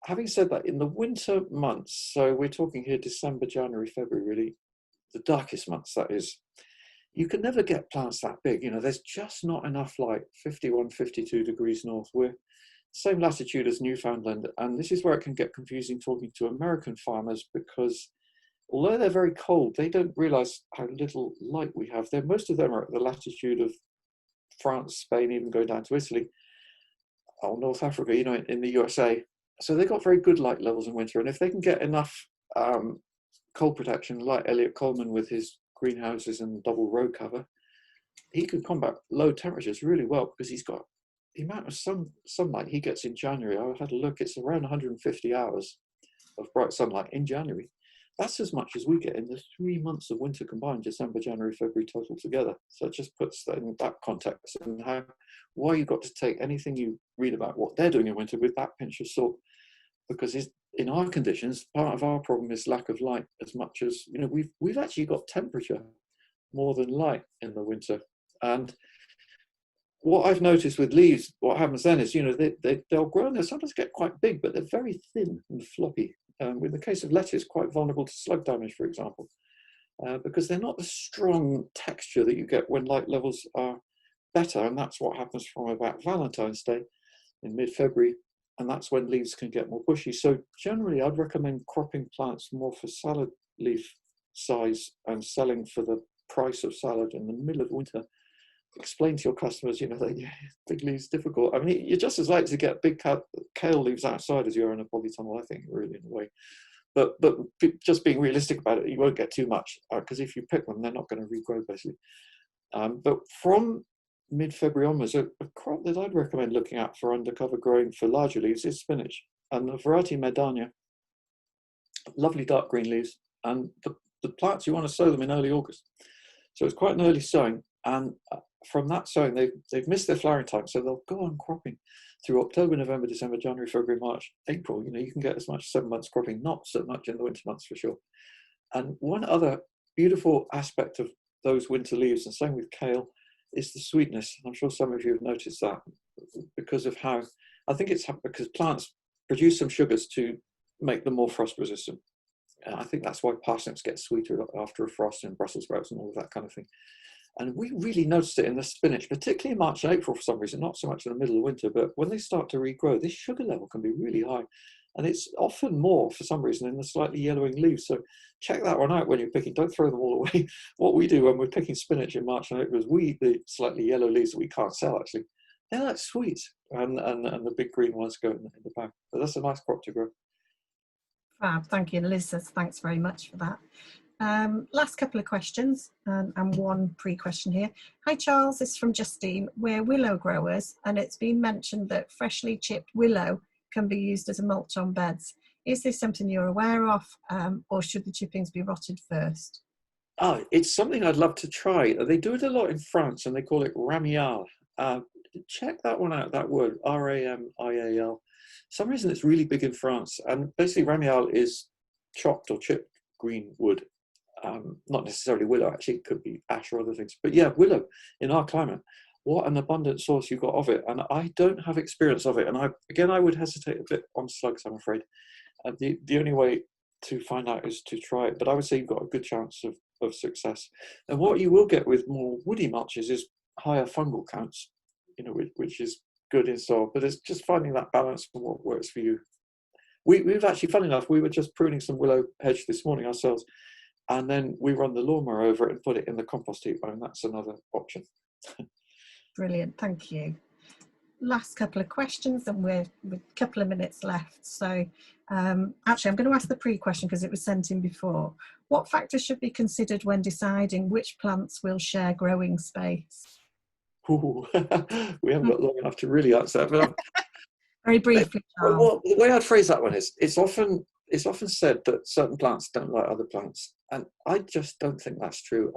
Having said that, in the winter months, so we're talking here December, January, February, really, the darkest months that is, you can never get plants that big. There's just not enough light. 51, 52 degrees north. We're same latitude as Newfoundland, and this is where it can get confusing talking to American farmers, because although they're very cold, they don't realize how little light we have there. Most of them are at the latitude of France, Spain, even going down to Italy, or North Africa, in the USA. So they've got very good light levels in winter. And if they can get enough cold protection, like Elliot Coleman with his greenhouses and double row cover, he can combat low temperatures really well, because he's got the amount of sunlight he gets in January. I had a look, it's around 150 hours of bright sunlight in January. That's as much as we get in the 3 months of winter combined, December, January, February total together. So it just puts that in that context, and why you've got to take anything you read about what they're doing in winter with that pinch of salt, because in our conditions, part of our problem is lack of light as much as, we've actually got temperature more than light in the winter. And what I've noticed with leaves, what happens then is, they'll grow and they'll sometimes get quite big, but they're very thin and floppy. In the case of lettuce, quite vulnerable to slug damage, for example, because they're not the strong texture that you get when light levels are better. And that's what happens from about Valentine's Day in mid-February. And that's when leaves can get more bushy. So generally, I'd recommend cropping plants more for salad leaf size and selling for the price of salad in the middle of winter. Explain to your customers, that big leaves difficult. I mean, you're just as likely to get big kale leaves outside as you are in a polytunnel, I think, really, in a way. But just being realistic about it, you won't get too much, because if you pick them, they're not going to regrow, basically. But from mid-February onwards, a crop that I'd recommend looking at for undercover growing for larger leaves is spinach. And the variety Medania, lovely dark green leaves. And the plants, you want to sow them in early August. So it's quite an early sowing. And from that sowing, they've missed their flowering time, so they'll go on cropping through October, November, December, January, February, March, April. You can get as much as 7 months cropping, not so much in the winter months for sure. And one other beautiful aspect of those winter leaves, and same with kale, is the sweetness. I'm sure some of you have noticed that, because of how, I think it's because plants produce some sugars to make them more frost resistant. And I think that's why parsnips get sweeter after a frost, and Brussels sprouts and all of that kind of thing. And we really noticed it in the spinach, particularly in March and April for some reason, not so much in the middle of winter, but when they start to regrow, this sugar level can be really high. And it's often more, for some reason, in the slightly yellowing leaves. So check that one out when you're picking. Don't throw them all away. What we do when we're picking spinach in March and April is we eat the slightly yellow leaves that we can't sell, actually. They're like sweet. And the big green ones go in the bag. But that's a nice crop to grow. Fab, thank you. And Liz says thanks very much for that. Last couple of questions and one pre-question here. Hi Charles, this is from Justine. We're willow growers, and it's been mentioned that freshly chipped willow can be used as a mulch on beds. Is this something you're aware of, or should the chippings be rotted first? Oh, it's something I'd love to try. They do it a lot in France, and they call it ramial. Check that one out, that word, R-A-M-I-A-L. For some reason it's really big in France, and basically ramial is chopped or chipped green wood. Not necessarily willow, actually, it could be ash or other things. But yeah, willow in our climate, what an abundant source you got of it. And I don't have experience of it. And I would hesitate a bit on slugs, I'm afraid. The only way to find out is to try it. But I would say you've got a good chance of success. And what you will get with more woody mulches is higher fungal counts, which is good in soil. But it's just finding that balance for what works for you. We've actually, funny enough, we were just pruning some willow hedge this morning ourselves. And then we run the lawnmower over it and put it in the compost heap, and that's another option. Brilliant, thank you. Last couple of questions, and we're with a couple of minutes left. So actually, I'm going to ask the pre-question because it was sent in before. What factors should be considered when deciding which plants will share growing space? Ooh, we haven't got long enough to really answer that. But very briefly, Charles. Well, the way I'd phrase that one is, it's often said that certain plants don't like other plants, and I just don't think that's true.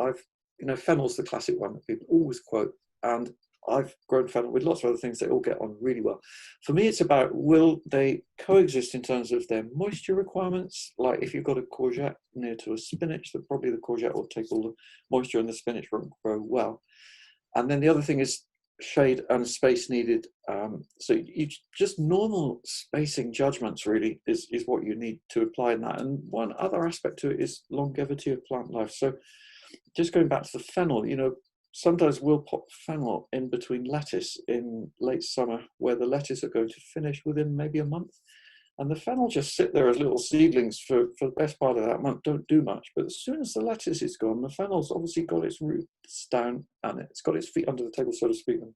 Fennel's the classic one that people always quote, and I've grown fennel with lots of other things. They all get on really well. For me, it's about, will they coexist in terms of their moisture requirements? Like if you've got a courgette near to a spinach, then probably the courgette will take all the moisture and the spinach won't grow well. And then the other thing is shade and space needed. So you just normal spacing judgments really is what you need to apply in that. And one other aspect to it is longevity of plant life. So just going back to the fennel, you know, sometimes we'll put fennel in between lettuce in late summer where the lettuce are going to finish within maybe a month. And the fennel just sit there as little seedlings for the best part of that month, don't do much. But as soon as the lettuce is gone, the fennel's obviously got its roots down and it's got its feet under the table, so to speak. And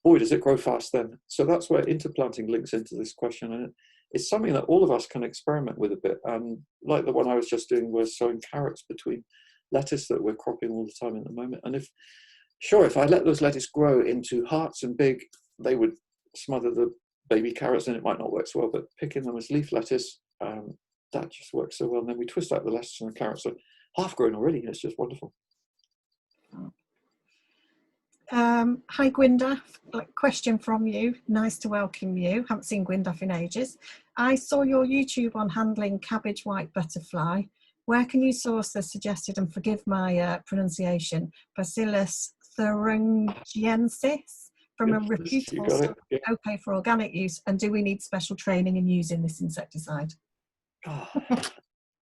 boy, does it grow fast then. So that's where interplanting links into this question. And it's something that all of us can experiment with a bit. And like the one I was just doing, we're sowing carrots between lettuce that we're cropping all the time at the moment. And if I let those lettuce grow into hearts and big, they would smother the baby carrots and it might not work so well, but picking them as leaf lettuce, that just works so well. And then we twist out the lettuce and the carrots are half grown already. It's just wonderful. Hi Gwyndaf, question from you. Nice to welcome you. Haven't seen Gwyndaf in ages. I saw your YouTube on handling cabbage white butterfly. Where can you source the suggested, and forgive my pronunciation, Bacillus thuringiensis from a reputable source, okay for organic use? And do we need special training in using this insecticide?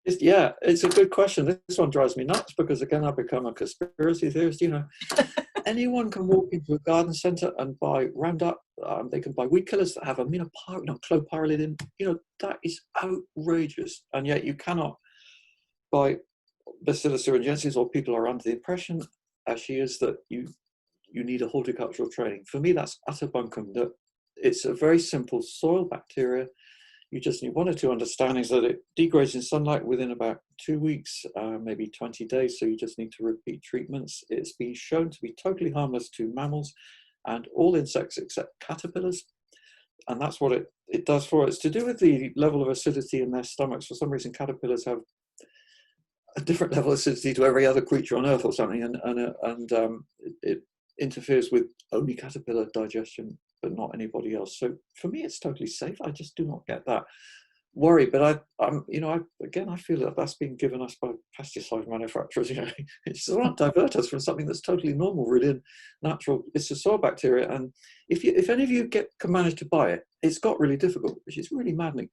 It's a good question. This one drives me nuts because again, I've become a conspiracy theorist. You know, anyone can walk into a garden centre and buy Roundup. They can buy weed killers that have clopyralid in. You know, that is outrageous, and yet you cannot buy Bacillus thuringiensis, or people are under the impression, as she is, that you need a horticultural training. For me, that's utter bunkum. That it's a very simple soil bacteria. You just need one or two understandings that it degrades in sunlight within about 2 weeks, maybe 20 days. So you just need to repeat treatments. It's been shown to be totally harmless to mammals and all insects except caterpillars. And that's what it does for it. It's to do with the level of acidity in their stomachs. For some reason, caterpillars have a different level of acidity to every other creature on Earth or something, and it interferes with only caterpillar digestion, but not anybody else. So for me, it's totally safe. I just do not get that worry. But I feel that that's being given us by pesticide manufacturers. You know, it's just want to divert us from something that's totally normal, really natural. It's a soil bacteria, and if any of you can manage to buy it, it's got really difficult, which is really maddening.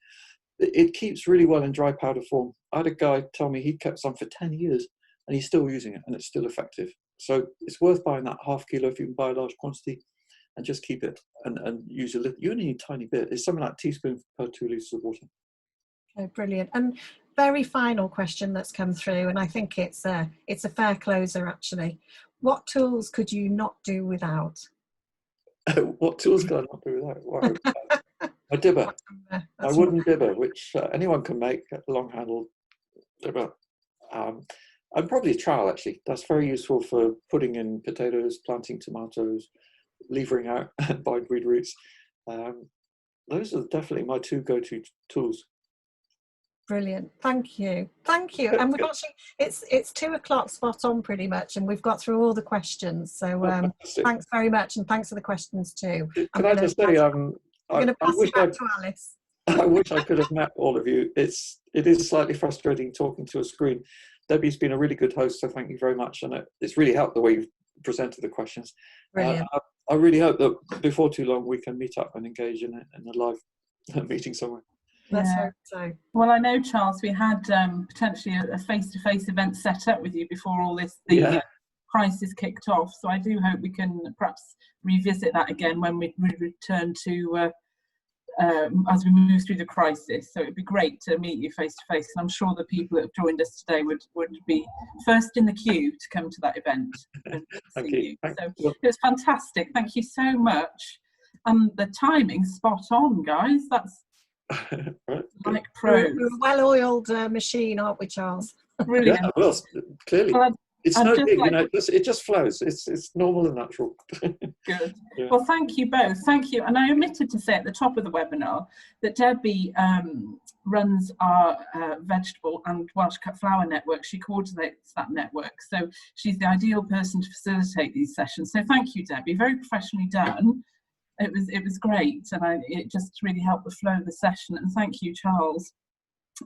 It keeps really well in dry powder form. I had a guy tell me he kept some for 10 years and he's still using it and it's still effective. So it's worth buying that ½ kilo if you can buy a large quantity and just keep it and use a little. You only need a tiny bit. It's something like a teaspoon per 2 litres of water. Okay, brilliant. And very final question that's come through, and I think it's a fair closer actually. What tools could you not do without? What tools could I not do without? Wow. A dibber, a wooden dibber, which anyone can make, a long-handled dibber. And probably a trowel, actually. That's very useful for putting in potatoes, planting tomatoes, levering out bindweed roots. Those are definitely my two go-to tools. Brilliant. Thank you. And we've actually, it's 2 o'clock spot on pretty much, and we've got through all the questions. So thanks very much, and thanks for the questions too. Can I just say, I'm going to pass it back to Alice. I wish I could have met all of you. It is slightly frustrating talking to a screen. Debbie's been a really good host, so thank you very much. And it's really helped the way you've presented the questions. Brilliant. I really hope that before too long we can meet up and engage in a live meeting somewhere. Let's hope so. Well, I know, Charles, we had potentially a face-to-face event set up with you before all this crisis kicked off. So I do hope we can perhaps revisit that again when we return to as we move through the crisis. So it'd be great to meet you face to face, and I'm sure the people that have joined us today would be first in the queue to come to that event. Thank you. So it was fantastic. Thank you so much. The timing's spot on, guys. That's like pro. We're a well-oiled machine, aren't we, Charles? Brilliant. Yeah, well, clearly. Well, It's no big, you know, it just flows. It's normal and natural. Good. Yeah. Well, thank you both. Thank you. And I omitted to say at the top of the webinar that Debbie runs our vegetable and Welsh cut flower network. She coordinates that network. So she's the ideal person to facilitate these sessions. So thank you, Debbie. Very professionally done. It was great, and it just really helped the flow of the session. And thank you, Charles,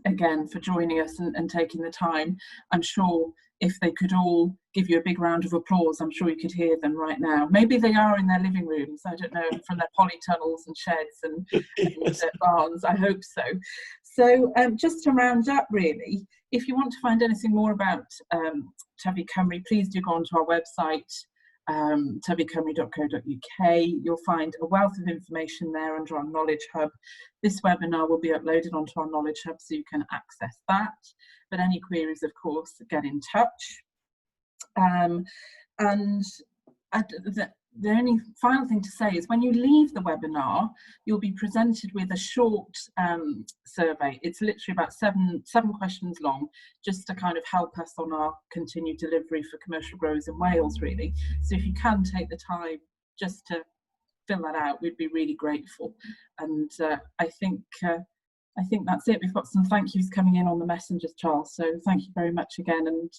again for joining us and taking the time. I'm sure if they could all give you a big round of applause, I'm sure you could hear them right now. Maybe they are in their living rooms, I don't know, from their polytunnels and sheds and their barns. I hope so. So just to round up, really, if you want to find anything more about Tyfu Cymru, please do go onto our website, tyfucymru.co.uk. You'll find a wealth of information there under our Knowledge Hub. This webinar will be uploaded onto our Knowledge Hub so you can access that. But any queries, of course, get in touch. The only final thing to say is when you leave the webinar, you'll be presented with a short survey. It's literally about seven questions long, just to kind of help us on our continued delivery for commercial growers in Wales, really. So if you can take the time just to fill that out, we'd be really grateful. And I think that's it. We've got some thank yous coming in on the messengers, Charles. So thank you very much again, and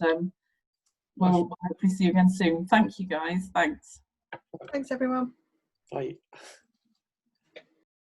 we'll hopefully see you again soon. Thank you, guys. Thanks. Thanks, everyone. Bye.